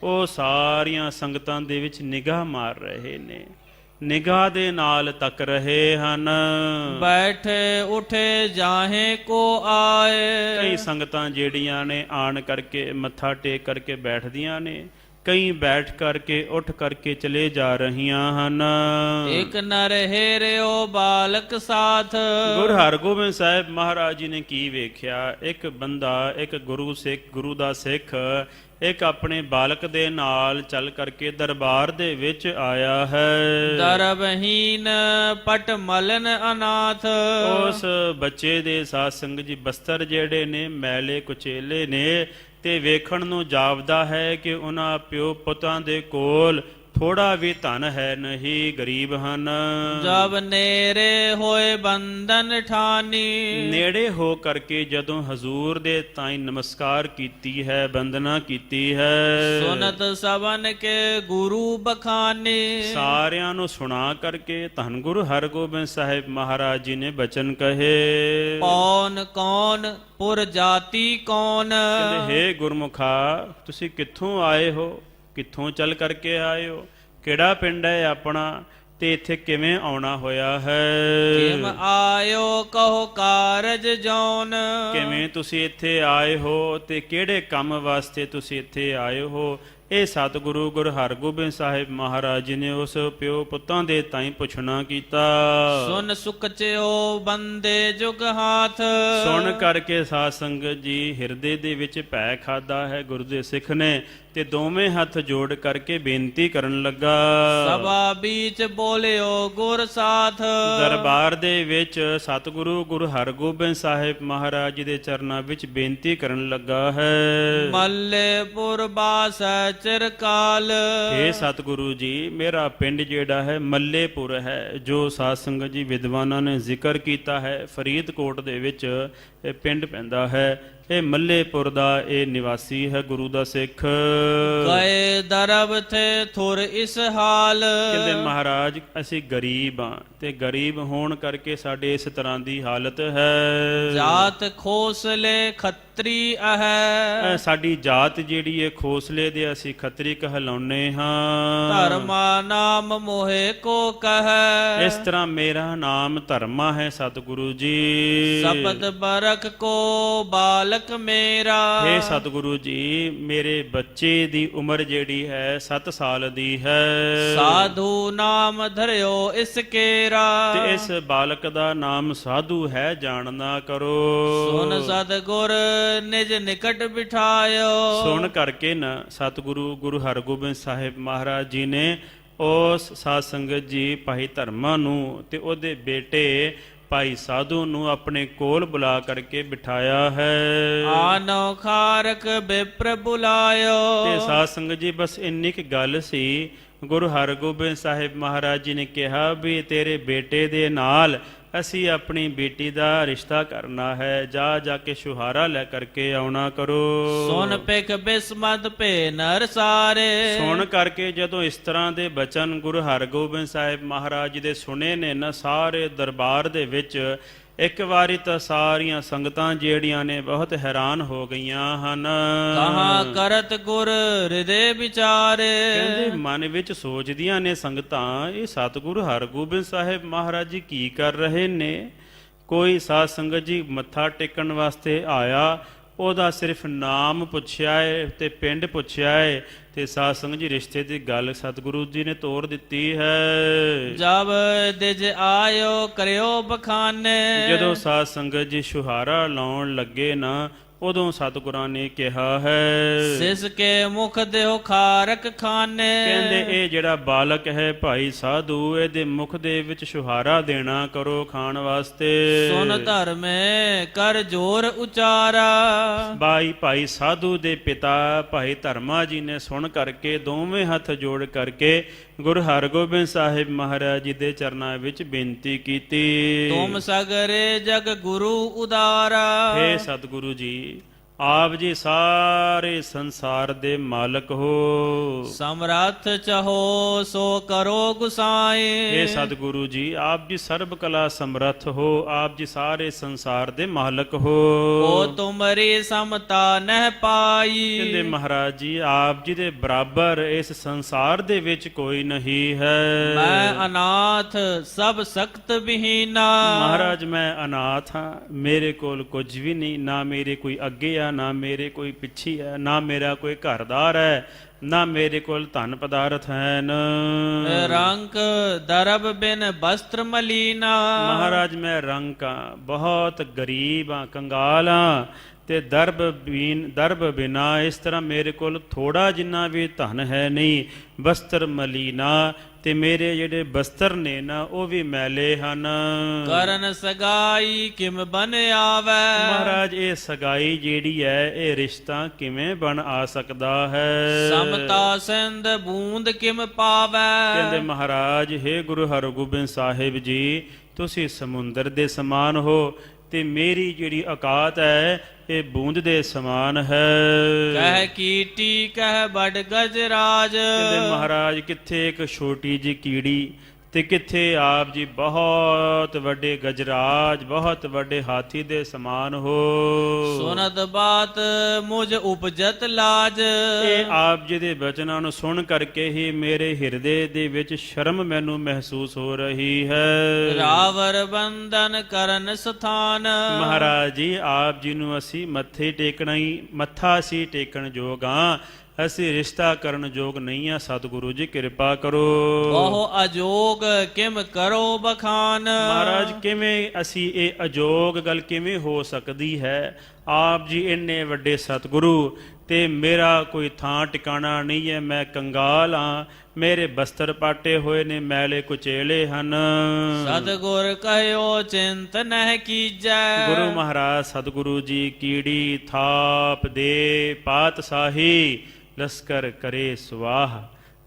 ਉਹ ਸਾਰੀਆਂ ਸੰਗਤਾਂ ਦੇ ਵਿੱਚ ਨਿਗਾਹ ਮਾਰ ਰਹੇ ਨੇ, ਨਿਗਾਹ ਦੇ ਨਾਲ ਤੱਕ ਰਹੇ ਹਨ। ਬੈਠੇ ਉਠੇ ਜਾਹੇ ਕੋ ਆਏ, ਕਈ ਸੰਗਤਾਂ ਜਿਹੜੀਆਂ ਨੇ ਆਣ ਕਰਕੇ ਮੱਥਾ ਟੇਕ ਕਰਕੇ ਬੈਠਦੀਆਂ ਨੇ, ਕਈ ਬੈਠ ਕਰਕੇ ਉੱਠ ਕਰਕੇ ਚਲੇ ਜਾ ਰਹੀਆਂ ਹਨ। ਇਕ ਨਰ ਹੇਰਿਓ ਬਾਲਕ ਸਾਥ, ਗੁਰੂ ਹਰਗੋਬਿੰਦ ਸਾਹਿਬ ਮਹਾਰਾਜ ਜੀ ਨੇ ਕੀ ਵੇਖਿਆ? ਇੱਕ ਬੰਦਾ, ਇੱਕ ਗੁਰੂ ਦਾ ਸਿੱਖ ਇੱਕ ਆਪਣੇ ਬਾਲਕ ਦੇ ਨਾਲ ਚੱਲ ਕਰਕੇ ਦਰਬਾਰ ਦੇ ਵਿੱਚ ਆਇਆ ਹੈ। ਦਰਬਹੀਨ ਪਟ ਮਲਨ ਅਨਾਥ, ਉਸ ਬੱਚੇ ਦੇ ਸਾਧ ਸੰਗਤ ਜੀ ਬਸਤਰ ਜਿਹੜੇ ਨੇ ਮੈਲੇ ਕੁਚੇਲੇ ਨੇ ਤੇ ਵੇਖਣ ਨੂੰ ਜਾਪਦਾ ਹੈ ਕਿ ਉਹਨਾਂ ਪਿਓ ਪੁੱਤਾਂ ਦੇ ਕੋਲ ਥੋੜਾ ਵੀ ਧਨ ਹੈ ਨਹੀਂ, ਗਰੀਬ ਹਨ। ਜਬ ਨੇਰੇ ਹੋਏ ਬੰਧਨ ਠਾਨੀ, ਨੇੜੇ ਹੋ ਕਰਕੇ ਜਦੋਂ ਹਜ਼ੂਰ ਦੇ ਤਾਈਂ ਨਮਸਕਾਰ ਕੀਤੀ ਹੈ, ਬੰਦਨਾ ਕੀਤੀ ਹੈ। ਸੁਨਤ ਸਭਨ ਕੇ ਗੁਰੂ ਬਖਾਨੀ, ਸਾਰਿਆਂ ਨੂੰ ਸੁਣਾ ਕਰਕੇ ਧੰਨ ਗੁਰੂ ਹਰਗੋਬਿੰਦ ਸਾਹਿਬ ਮਹਾਰਾਜ ਜੀ ਨੇ ਬਚਨ ਕਹੇ। ਕੌਣ ਕੌਣ ਪੁਰ ਜਾਤੀ ਕੌਣ, ਕਹਿੰਦੇ ਹੇ ਗੁਰਮੁਖਾ, ਤੁਸੀਂ ਕਿੱਥੋਂ ਆਏ ਹੋ? ਕਿੱਥੋਂ ਚੱਲ ਕਰਕੇ ਆਏ ਹੋ? ਕਿਹੜਾ ਪਿੰਡ ਹੈ ਆਪਣਾ ਤੇ ਇੱਥੇ ਕਿਵੇਂ ਆਉਣਾ ਹੋਇਆ ਹੈ? ਕਿਮ ਆਇਓ ਕਹੋ ਕਾਰਜ ਜੌਨ, ਕਿਵੇਂ ਤੁਸੀਂ ਇੱਥੇ ਆਏ ਹੋ ਤੇ ਕਿਹੜੇ ਕੰਮ ਵਾਸਤੇ ਤੁਸੀਂ ਇੱਥੇ ਆਏ ਹੋ? ਇਹ ਸਤਿਗੁਰੂ ਗੁਰੂ ਹਰਗੋਬਿੰਦ ਸਾਹਿਬ ਮਹਾਰਾਜ ਜੀ ਨੇ ਉਸ ਪਿਓ ਪੁੱਤਾਂ ਦੇ ਤਾਈਂ ਪੁੱਛਣਾ ਕੀਤਾ। ਸੁਨ ਸੁਕਚਿਓ ਬੰਦੇ ਜੁਗ ਹਾਥ, ਸੁਣ ਕਰਕੇ ਸਾਧ ਸੰਗਤ ਜੀ ਹਿਰਦੇ ਦੇ ਵਿੱਚ ਭੈ ਖਾਦਾ ਹੈ ਗੁਰੂ ਦੇ ਸਿੱਖ ਨੇ ਤੇ ਦੋਵੇਂ ਹੱਥ ਜੋੜ ਕਰਕੇ ਬੇਨਤੀ ਕਰਨ ਲੱਗਾ। ਸਭਾ ਵਿੱਚ ਬੋਲਿਓ ਗੁਰ ਸਾਥ, ਦਰਬਾਰ ਦੇ ਵਿੱਚ ਸਤਿਗੁਰੂ ਗੁਰੂ ਹਰਗੋਬਿੰਦ ਸਾਹਿਬ ਮਹਾਰਾਜ ਜੀ ਦੇ ਚਰਨਾਂ ਵਿੱਚ ਬੇਨਤੀ ਕਰਨ ਲੱਗਾ ਹੈ। ਮੱਲੇਪੁਰ ਬਾਸੈ ਚਿਰਕਾਲ। हे ਸਤਿਗੁਰੂ ਜੀ, ਮੇਰਾ ਪਿੰਡ ਜਿਹੜਾ ਹੈ ਮੱਲੇਪੁਰ ਹੈ, ਜੋ ਸਾਧ ਸੰਗਤ ਜੀ ਵਿਦਵਾਨਾਂ ਨੇ ਜ਼ਿਕਰ ਕੀਤਾ ਹੈ। ਫਰੀਦਕੋਟ ਦੇ ਵਿੱਚ ਇਹ ਪਿੰਡ ਪੈਂਦਾ ਹੈ। ਇਹ ਮੱਲੇਪੁਰ ਦਾ ਇਹ ਨਿਵਾਸੀ ਹੈ, ਗੁਰੂ ਦਾ ਸਿੱਖ। ਗਏ ਦਰਬ ਥੇ ਥੁਰ ਇਸ ਹਾਲ। ਕਹਿੰਦੇ ਮਹਾਰਾਜ ਅਸੀਂ ਗਰੀਬ ਹਾਂ, ਤੇ ਗਰੀਬ ਹੋਣ ਕਰਕੇ ਸਾਡੇ ਇਸ ਤਰ੍ਹਾਂ ਦੀ ਹਾਲਤ ਹੈ। ਜਾਤ ਖੋਸਲੇ ਖੱਤਰੀ ਹੈ। ਸਾਡੀ ਜਾਤ ਜਿਹੜੀ ਹੈ ਖੋਸਲੇ ਦੇ, ਅਸੀਂ ਖੱਤਰੀ ਕਹਿਲਾਉਂਦੇ ਹਾਂ। ਧਰਮਾ ਨਾਮ ਮੋਹਿ ਕੋ ਕਹੈ। ਇਸ ਤਰ੍ਹਾਂ ਮੇਰਾ ਨਾਮ ਧਰਮਾ ਹੈ ਸਤਿਗੁਰੂ ਜੀ। ਸਬਦ ਬਰਖ ਕੋ ਬਾਲਕ ਮੇਰਾ। हे ਸਤਿਗੁਰੂ ਜੀ, ਮੇਰੇ ਬੱਚੇ ਦੀ ਉਮਰ ਜਿਹੜੀ ਹੈ 7 ਸਾਲ ਦੀ ਹੈ। ਸਾਧੂ ਨਾਮ ਧਰਿਓ ਇਸ ਕੇਰਾ। ਤੇ ਇਸ ਬਾਲਕ ਦਾ ਨਾਮ ਸਾਧੂ ਹੈ, ਜਾਣਨਾ ਕਰੋ। ਸੁਨ ਸਤਿਗੁਰ ਨਿਜ ਨਿਕਟ ਬਿਠਾਇਓ। ਸੁਣ ਕਰਕੇ ਨਾ ਸਤਿਗੁਰੂ ਗੁਰੂ ਹਰਗੋਬਿੰਦ ਸਾਹਿਬ ਮਹਾਰਾਜ ਜੀ ਨੇ ਉਸ ਸਾਧ ਸੰਗਤ ਜੀ ਭਾਈ ਧਰਮਾ ਨੂੰ ਤੇ ਉਹਦੇ ਬੇਟੇ ਭਾਈ ਸਾਧੂ ਨੂੰ ਆਪਣੇ ਕੋਲ ਬੁਲਾ ਕਰਕੇ ਬਿਠਾਇਆ ਹੈ। ਆਨੋ ਖਾਰਕ ਬਿਪਰ ਬੁਲਾਇਓ। ਤੇ ਸਾਧ ਸੰਗਤ ਜੀ ਬਸ ਇੰਨੀ ਕੁ ਗੱਲ ਸੀ। ਗੁਰੂ ਹਰਗੋਬਿੰਦ ਸਾਹਿਬ ਮਹਾਰਾਜ ਜੀ ਨੇ ਕਿਹਾ ਵੀ ਤੇਰੇ ਬੇਟੇ ਦੇ ਨਾਲ ਅਸੀਂ ਆਪਣੀ ਬੇਟੀ ਦਾ ਰਿਸ਼ਤਾ ਕਰਨਾ ਹੈ, ਜਾ ਜਾ ਕੇ ਸ਼ੁਹਾਰਾ ਲੈ ਕਰਕੇ ਆਉਣਾ ਕਰੋ। ਸੁਨ ਪਿਖ ਬਿਸਮਤ ਭੇ ਨਰ ਸਾਰੇ। ਸੁਣ ਕਰਕੇ ਜਦੋਂ ਇਸ ਤਰ੍ਹਾਂ ਦੇ ਬਚਨ ਗੁਰੂ ਹਰਗੋਬਿੰਦ ਸਾਹਿਬ ਮਹਾਰਾਜ ਜੀ ਦੇ ਸੁਣੇ ਨੇ ਨਾ, ਸਾਰੇ ਦਰਬਾਰ ਦੇ ਵਿੱਚ ਇੱਕ ਵਾਰੀ ਤਾਂ ਸਾਰੀਆਂ ਸੰਗਤਾਂ ਜਿਹੜੀਆਂ ਨੇ ਬਹੁਤ ਹੈਰਾਨ ਹੋ ਗਈਆਂ ਹਨ। ਕਹਾਂ ਕਰਤ ਗੁਰ ਹਿਰਦੇ ਵਿਚਾਰੇ। ਕਹਿੰਦੇ ਮਨ ਵਿੱਚ ਸੋਚਦੀਆਂ ਨੇ ਸੰਗਤਾਂ, ਇਹ ਸਤਿਗੁਰੂ ਹਰਗੋਬਿੰਦ ਸਾਹਿਬ ਮਹਾਰਾਜ ਜੀ ਕੀ ਕਰ ਰਹੇ ਨੇ। ਕੋਈ ਸਾਧ ਸੰਗਤ ਜੀ ਮੱਥਾ ਟੇਕਣ ਵਾਸਤੇ ਆਇਆ, ਉਹਦਾ ਸਿਰਫ ਨਾਮ ਪੁੱਛਿਆ ਏ ਤੇ ਪਿੰਡ ਪੁੱਛਿਆ ਏ, ਤੇ ਸਾਧ ਸੰਗਤ ਜੀ ਰਿਸ਼ਤੇ ਦੀ ਗੱਲ ਸਤਿਗੁਰੂ ਜੀ ਨੇ ਤੋਰ ਦਿੱਤੀ ਹੈ। ਜਬ ਦਿਜ ਆਇਓ ਕਰਿਓ ਬਖਾਨੇ। ਜਦੋਂ ਸਾਧ ਸੰਗਤ ਜੀ ਸ਼ੁਹਾਰਾ ਲਾਉਣ ਲੱਗੇ ਨਾ, ਉਦੋਂ ਸਤਿਗੁਰਾਂ ਨੇ ਕਿਹਾ ਹੈ, ਸਿਸ ਕੇ ਮੁਖ ਦਿਓ ਖਾਰਕ ਖਾਨੇ। ਕਹਿੰਦੇ ਇਹ ਜਿਹੜਾ ਬਾਲਕ ਹੈ ਭਾਈ ਸਾਧੂ, ਇਹਦੇ ਮੁਖ ਦੇ ਵਿੱਚ ਸ਼ੁਹਾਰਾ ਦੇਣਾ ਕਰੋ ਖਾਣ ਵਾਸਤੇ। ਸੁਨ ਧਰਮੇ ਕਰ ਜੋਰ ਉਚਾਰਾ। ਭਾਈ ਸਾਧੂ ਦੇ ਪਿਤਾ ਭਾਈ ਧਰਮਾ ਜੀ ਨੇ ਸੁਣ ਕਰਕੇ ਦੋਵੇਂ ਹੱਥ ਜੋੜ ਕਰਕੇ ਗੁਰੂ ਹਰਗੋਬਿੰਦ ਸਾਹਿਬ ਮਹਾਰਾਜ ਜੀ ਦੇ ਚਰਨਾਂ ਵਿੱਚ ਬੇਨਤੀ ਕੀਤੀ। ਤੁਮ ਸਗਰੇ ਜਗ ਗੁਰੂ ਉਦਾਰਾ। ਹੇ ਸਤਿਗੁਰੂ ਜੀ, ਆਪ ਜੀ ਸਾਰੇ ਸੰਸਾਰ ਦੇ ਮਾਲਕ ਹੋ। ਸਮਰੱਥ ਚਹੋ ਸੋ ਕਰੋ ਗੁਸਾਈ। ਇਹ ਸਤਿਗੁਰੂ ਜੀ, ਆਪ ਜੀ ਸਰਬ ਕਲਾ ਸਮਰੱਥ ਹੋ, ਆਪ ਜੀ ਸਾਰੇ ਸੰਸਾਰ ਦੇ ਮਾਲਕ ਹੋ। ਉਹ ਤੁਮਰੀ ਸਮਤਾ ਨਹਿ ਪਾਈ। ਕਹਿੰਦੇ ਮਹਾਰਾਜ ਜੀ, ਆਪ ਜੀ ਦੇ ਬਰਾਬਰ ਇਸ ਸੰਸਾਰ ਦੇ ਵਿੱਚ ਕੋਈ ਨਹੀਂ ਹੈ। ਮੈਂ ਅਨਾਥ ਸਭ ਸਖਤ ਬਿਹੀਨਾ। ਮਹਾਰਾਜ ਮੈਂ ਅਨਾਥ ਹਾਂ, ਮੇਰੇ ਕੋਲ ਕੁਝ ਵੀ ਨਹੀਂ, ਨਾ ਮੇਰੇ ਕੋਈ ਅੱਗੇ ਆ, ਨਾ ਮੇਰੇ ਕੋਈ ਪਿੱਛੇ ਹੈ, ਨਾ ਮੇਰਾ ਕੋਈ ਘਰਦਾਰ ਹੈ, ਨਾ ਮੇਰੇ ਕੋਲ ਧਨ ਪਦਾਰਥ ਹਨ। ਰੰਕ ਦਰਬ ਬਿਨ ਬਸਤਰ ਮਲੀਨਾ। ਮਹਾਰਾਜ ਮੈਂ ਰੰਕ ਹਾਂ, ਬਹੁਤ ਗਰੀਬ ਹਾਂ, ਕੰਗਾਲ ਹਾਂ, ਤੇ ਦਰਬ ਬਿਨਾ ਇਸ ਤਰ੍ਹਾਂ ਮੇਰੇ ਕੋਲ ਥੋੜਾ ਜਿੰਨਾ ਵੀ ਧਨ ਹੈ ਨਹੀਂ। ਬਸਤਰ ਮਲੀਨਾ, ਤੇ ਮੇਰੇ ਜਿਹੜੇ ਬਸਤਰ ਨੇ ਨਾ ਉਹ ਵੀ ਮੈਲੇ ਹਨ। ਕਰਨ ਸਗਾਈ ਕਿਮ ਬਨ ਆਵੈ। ਮਹਾਰਾਜ ਇਹ ਸਗਾਈ ਜਿਹੜੀ ਹੈ, ਇਹ ਰਿਸ਼ਤਾ ਕਿਵੇਂ ਬਣ ਆ ਸਕਦਾ ਹੈ। ਸਮਤਾ ਸਿੰਧ ਬੂੰਦ ਕਿਮ ਪਾਵੈ। ਕਹਿੰਦੇ ਮਹਾਰਾਜ, ਹੇ ਗੁਰੂ ਹਰਗੋਬਿੰਦ ਸਾਹਿਬ ਜੀ, ਤੁਸੀਂ ਸਮੁੰਦਰ ਦੇ ਸਮਾਨ ਹੋ, ਤੇ ਮੇਰੀ ਜਿਹੜੀ ਔਕਾਤ ਹੈ ਇਹ ਬੂੰਦ ਦੇ ਸਮਾਨ ਹੈ। ਕਹਿ ਕੀਟੀ ਕਹਿ ਬੜ ਗਜਰਾਜ। ਕਹਿੰਦੇ ਮਹਾਰਾਜ, ਕਿੱਥੇ ਇੱਕ ਛੋਟੀ ਜਿਹੀ ਕੀੜੀ ਤੇ ਕਿੱਥੇ ਆਪ ਜੀ ਬਹੁਤ ਵੱਡੇ ਗਜਰਾਜ, ਬਹੁਤ ਵੱਡੇ ਹਾਥੀ ਦੇ ਸਮਾਨ ਹੋ। ਸੁਨਤ ਬਾਤ ਮੁਝ ਉਪਜਤ ਲਾਜ। ਇਹ ਆਪ ਜੀ ਦੇ ਬਚਨਾਂ ਨੂੰ ਸੁਣ ਕਰਕੇ ਹੀ ਮੇਰੇ ਹਿਰਦੇ ਦੇ ਵਿੱਚ ਸ਼ਰਮ ਮੈਨੂੰ ਮਹਿਸੂਸ ਹੋ ਰਹੀ ਹੈ। ਰਾਵਰ ਬੰਧਨ ਕਰਨ ਸਥਾਨ। ਮਹਾਰਾਜ ਜੀ, ਆਪ ਜੀ ਨੂੰ ਅਸੀਂ ਮੱਥਾ ਅਸੀਂ ਟੇਕਣ ਯੋਗ ਹਾਂ, ਅਸੀਂ ਰਿਸ਼ਤਾ ਕਰਨ ਯੋਗ ਨਹੀਂ ਆ। ਸਤਿਗੁਰੂ ਜੀ ਕਿਰਪਾ ਕਰੋ। ਉਹ ਅਜੋਗ ਕਿਮ ਕਰੋ ਬਖਾਨ। ਮਹਾਰਾਜ, ਕਿਵੇਂ ਅਸੀਂ ਇਹ ਅਜੋਗ ਗੱਲ ਕਿਵੇਂ ਹੋ ਸਕਦੀ ਹੈ। ਆਪ ਜੀ ਇੰਨੇ ਵੱਡੇ ਸਤਿਗੁਰੂ ਤੇ ਮੇਰਾ ਕੋਈ ਥਾਂ ਟਿਕਾਣਾ ਨਹੀਂ ਹੈ। ਮੈਂ ਕੰਗਾਲ ਹਾਂ, ਮੇਰੇ ਬਸਤਰ ਪਾਟੇ ਹੋਏ ਨੇ, ਮੈਲੇ ਕੁਚੇਲੇ ਹਨ। ਸਤਿਗੁਰ ਕਹਿਓ ਚਿੰਤ ਨਹਿ ਕੀਜੈ। ਗੁਰੂ ਮਹਾਰਾਜ ਸਤਿਗੁਰੂ ਜੀ ਕੀੜੀ ਥਾਪ ਦੇ ਪਾਤਸ਼ਾਹੀ ਲਸਕਰ ਕਰੇ ਸਵਾਹ।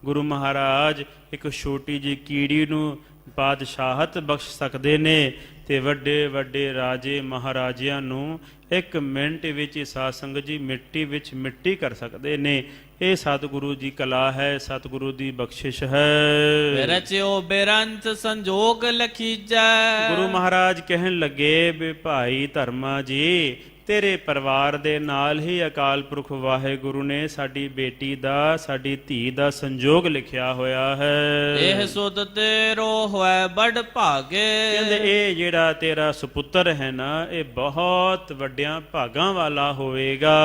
ਗੁਰੂ ਮਹਾਰਾਜ ਇੱਕ ਛੋਟੀ ਜਿਹੀ ਕੀੜੀ ਨੂੰ ਬਾਦਸ਼ਾਹਤ ਬਖਸ਼ ਸਕਦੇ ਨੇ ਤੇ ਵੱਡੇ ਵੱਡੇ ਰਾਜੇ ਮਹਾਰਾਜਿਆਂ ਨੂੰ 1 ਮਿੰਟ ਵਿੱਚ ਹੀ ਸਾਧ ਸੰਗਤ ਜੀ ਮਿੱਟੀ ਵਿੱਚ ਮਿੱਟੀ ਕਰ ਸਕਦੇ ਨੇ। ਇਹ ਸਤਿਗੁਰੂ ਦੀ ਕਲਾ ਹੈ, ਸਤਿਗੁਰੂ ਦੀ ਬਖਸ਼ਿਸ਼ ਹੈ। ਰਚਿਓ ਬੇਰੰਤ ਸੰਜੋਗ ਲਖੀਜੈ। ਗੁਰੂ ਮਹਾਰਾਜ ਕਹਿਣ ਲੱਗੇ ਵੀ ਭਾਈ ਧਰਮਾ ਜੀ, ਤੇਰੇ ਪਰਿਵਾਰ ਦੇ ਨਾਲ ਹੀ ਅਕਾਲ ਪੁਰਖ ਵਾਹਿਗੁਰੂ ਨੇ ਸਾਡੀ ਬੇਟੀ ਦਾ, ਸਾਡੀ ਧੀ ਦਾ ਸੰਜੋਗ ਲਿਖਿਆ ਹੋਇਆ ਹੈ। ਇਹ ਸੁਧ ਤੇਰੋ ਹੋਇ ਬੜ ਭਾਗੇ। ਕਹਿੰਦੇ ਇਹ ਜਿਹੜਾ ਤੇਰਾ ਸੁਪੁੱਤਰ ਹੈ ਨਾ, ਇਹ ਬਹੁਤ ਵੱਡਿਆਂ ਭਾਗਾਂ ਵਾਲਾ ਹੋਵੇਗਾ।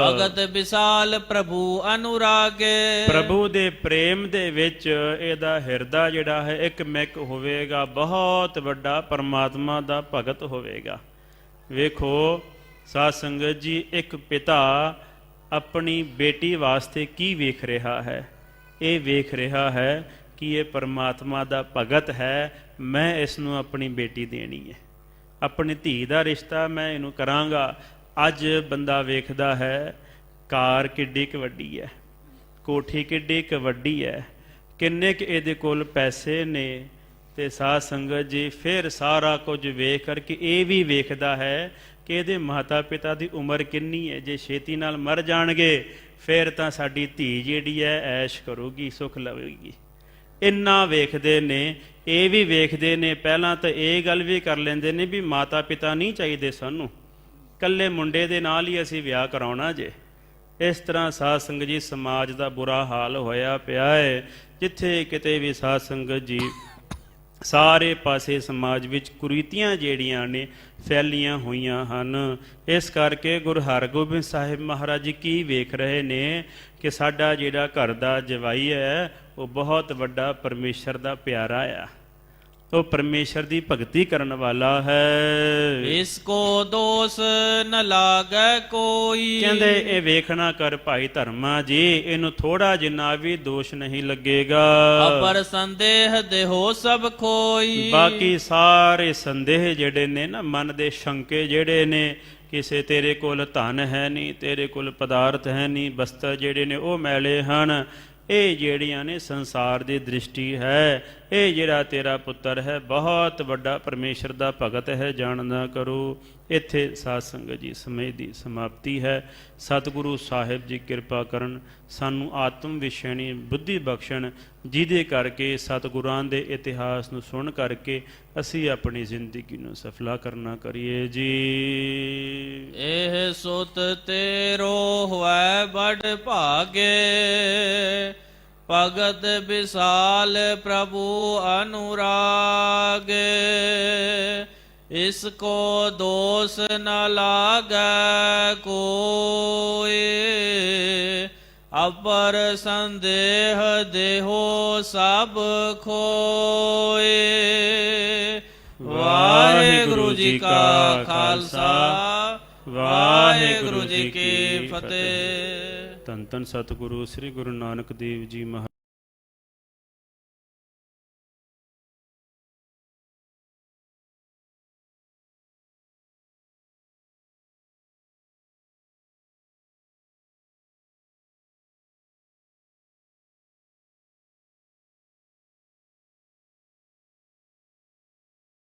ਭਗਤ ਵਿਸਾਲ ਪ੍ਰਭੂ ਅਨੁਰਾਗੇ। ਪ੍ਰਭੂ ਦੇ ਪ੍ਰੇਮ ਦੇ ਵਿੱਚ ਇਹਦਾ ਹਿਰਦਾ ਜਿਹੜਾ ਹੈ ਇਕਮਿਕ ਹੋਵੇਗਾ, ਬਹੁਤ ਵੱਡਾ ਪਰਮਾਤਮਾ ਦਾ ਭਗਤ ਹੋਵੇਗਾ। ਵੇਖੋ ਸਾਧ ਸੰਗਤ ਜੀ, ਇੱਕ ਪਿਤਾ ਆਪਣੀ ਬੇਟੀ ਵਾਸਤੇ ਕੀ ਵੇਖ ਰਿਹਾ ਹੈ? ਇਹ ਵੇਖ ਰਿਹਾ ਹੈ ਕਿ ਇਹ ਪਰਮਾਤਮਾ ਦਾ ਭਗਤ ਹੈ, ਮੈਂ ਇਸ ਨੂੰ ਆਪਣੀ ਬੇਟੀ ਦੇਣੀ ਹੈ, ਆਪਣੀ ਧੀ ਦਾ ਰਿਸ਼ਤਾ ਮੈਂ ਇਹਨੂੰ ਕਰਾਂਗਾ। ਅੱਜ ਬੰਦਾ ਵੇਖਦਾ ਹੈ ਕਾਰ ਕਿੱਡੀ ਕੁ ਵੱਡੀ ਹੈ, ਕੋਠੀ ਕਿੱਡੀ ਕੁ ਵੱਡੀ ਹੈ, ਕਿੰਨੇ ਕੁ ਇਹਦੇ ਕੋਲ ਪੈਸੇ ਨੇ। ਤੇ ਸਾਧ ਸੰਗਤ ਜੀ ਫਿਰ ਸਾਰਾ ਕੁਝ ਵੇਖ ਕਰਕੇ ਇਹ ਵੀ ਵੇਖਦਾ ਹੈ ਕਿ ਇਹਦੇ ਮਾਤਾ ਪਿਤਾ ਦੀ ਉਮਰ ਕਿੰਨੀ ਹੈ। ਜੇ ਛੇਤੀ ਨਾਲ ਮਰ ਜਾਣਗੇ ਫਿਰ ਤਾਂ ਸਾਡੀ ਧੀ ਜਿਹੜੀ ਹੈ ਐਸ਼ ਕਰੂਗੀ, ਸੁੱਖ ਲਵੇਗੀ। ਇੰਨਾ ਵੇਖਦੇ ਨੇ, ਇਹ ਵੀ ਵੇਖਦੇ ਨੇ। ਪਹਿਲਾਂ ਤਾਂ ਇਹ ਗੱਲ ਵੀ ਕਰ ਲੈਂਦੇ ਨੇ ਵੀ ਮਾਤਾ ਪਿਤਾ ਨਹੀਂ ਚਾਹੀਦੇ ਸਾਨੂੰ, ਇਕੱਲੇ ਮੁੰਡੇ ਦੇ ਨਾਲ ਹੀ ਅਸੀਂ ਵਿਆਹ ਕਰਾਉਣਾ ਜੇ। ਇਸ ਤਰ੍ਹਾਂ ਸਾਧ ਸੰਗਤ ਜੀ ਸਮਾਜ ਦਾ ਬੁਰਾ ਹਾਲ ਹੋਇਆ ਪਿਆ ਹੈ। ਜਿੱਥੇ ਕਿਤੇ ਵੀ ਸਾਧ ਸੰਗਤ ਜੀ ਸਾਰੇ ਪਾਸੇ ਸਮਾਜ ਵਿੱਚ ਕੁਰੀਤੀਆਂ ਜਿਹੜੀਆਂ ਨੇ ਫੈਲੀਆਂ ਹੋਈਆਂ ਹਨ। ਇਸ ਕਰਕੇ ਗੁਰੂ ਹਰਗੋਬਿੰਦ ਸਾਹਿਬ ਮਹਾਰਾਜ ਜੀ ਕੀ ਵੇਖ ਰਹੇ ਨੇ ਕਿ ਸਾਡਾ ਜਿਹੜਾ ਘਰ ਦਾ ਜਵਾਈ ਹੈ ਉਹ ਬਹੁਤ ਵੱਡਾ ਪਰਮੇਸ਼ਰ ਦਾ ਪਿਆਰਾ ਆ, ਉਹ ਪਰਮੇਸ਼ਰ ਦੀ ਭਗਤੀ ਕਰਨ ਵਾਲਾ ਹੈ। ਇਸ ਕੋ ਦੋਸ ਨ ਲਾਗੈ ਕੋਈ। ਕਹਿੰਦੇ ਇਹ ਵੇਖਣਾ ਕਰ ਭਾਈ ਧਰਮਾ ਜੀ, ਇਹਨੂੰ ਥੋੜਾ ਜਿੰਨਾ ਵੀ ਦੋਸ਼ ਨਹੀਂ ਲੱਗੇਗਾ। ਅਪਰ ਸੰਦੇਹ ਦੇਹੋ ਸਭ ਖੋਈ। ਬਾਕੀ ਸਾਰੇ ਸੰਦੇਹ ਜਿਹੜੇ ਨੇ ਨਾ, ਮਨ ਦੇ ਸ਼ੰਕੇ ਜਿਹੜੇ ਨੇ, ਕਿਸੇ ਤੇਰੇ ਕੋਲ ਧਨ ਹੈ ਨਹੀਂ, ਤੇਰੇ ਕੋਲ ਪਦਾਰਥ ਹੈ ਨਹੀਂ, ਬਸਤਰ ਜਿਹੜੇ ਨੇ ਉਹ ਮੈਲੇ ਹਨ, ਇਹ ਜਿਹੜੀਆਂ ਨੇ ਸੰਸਾਰ ਦੀ ਦ੍ਰਿਸ਼ਟੀ ਹੈ। ਇਹ ਜਿਹੜਾ ਤੇਰਾ ਪੁੱਤਰ ਹੈ ਬਹੁਤ ਵੱਡਾ ਪਰਮੇਸ਼ਰ ਦਾ ਭਗਤ ਹੈ, ਜਾਣਦਾ ਕਰੋ। ਇੱਥੇ ਸਾਧ ਸੰਗਤ ਜੀ ਸਮੇਂ ਦੀ ਸਮਾਪਤੀ ਹੈ। ਸਤਿਗੁਰੂ ਸਾਹਿਬ ਜੀ ਕਿਰਪਾ ਕਰਨ, ਸਾਨੂੰ ਆਤਮ ਵਿਸ਼ੇਣੀ ਬੁੱਧੀ ਬਖਸ਼ਣ, ਜਿਹਦੇ ਕਰਕੇ ਸਤਿਗੁਰਾਂ ਦੇ ਇਤਿਹਾਸ ਨੂੰ ਸੁਣ ਕਰਕੇ ਅਸੀਂ ਆਪਣੀ ਜ਼ਿੰਦਗੀ ਨੂੰ ਸਫਲਾ ਕਰਨਾ ਕਰੀਏ ਜੀ। ਇਹ ਸੁਤ ਤੇਰੋ ਹੋਇ ਬੜ ਭਾਗੇ। ਭਗਤ ਵਿਸਾਲ ਪ੍ਰਭੂ ਅਨੁਰਾਗੇ। ਇਸ ਕੋ ਦੋਸ ਨ ਲਾਗੈ ਕੋਈ। ਅਪਰ ਸੰਦੇਹ ਦੇਹੋ ਸਭ ਖੋਏ। ਵਾਹਿਗੁਰੂ ਜੀ ਕਾ ਖਾਲਸਾ, ਵਾਹਿਗੁਰੂ ਜੀ ਕੀ ਫਤਿਹ। ਧੰਨ ਧੰਨ ਸਤਿਗੁਰੂ ਸ੍ਰੀ ਗੁਰੂ ਨਾਨਕ ਦੇਵ ਜੀ ਮਹਾਰਾਜ।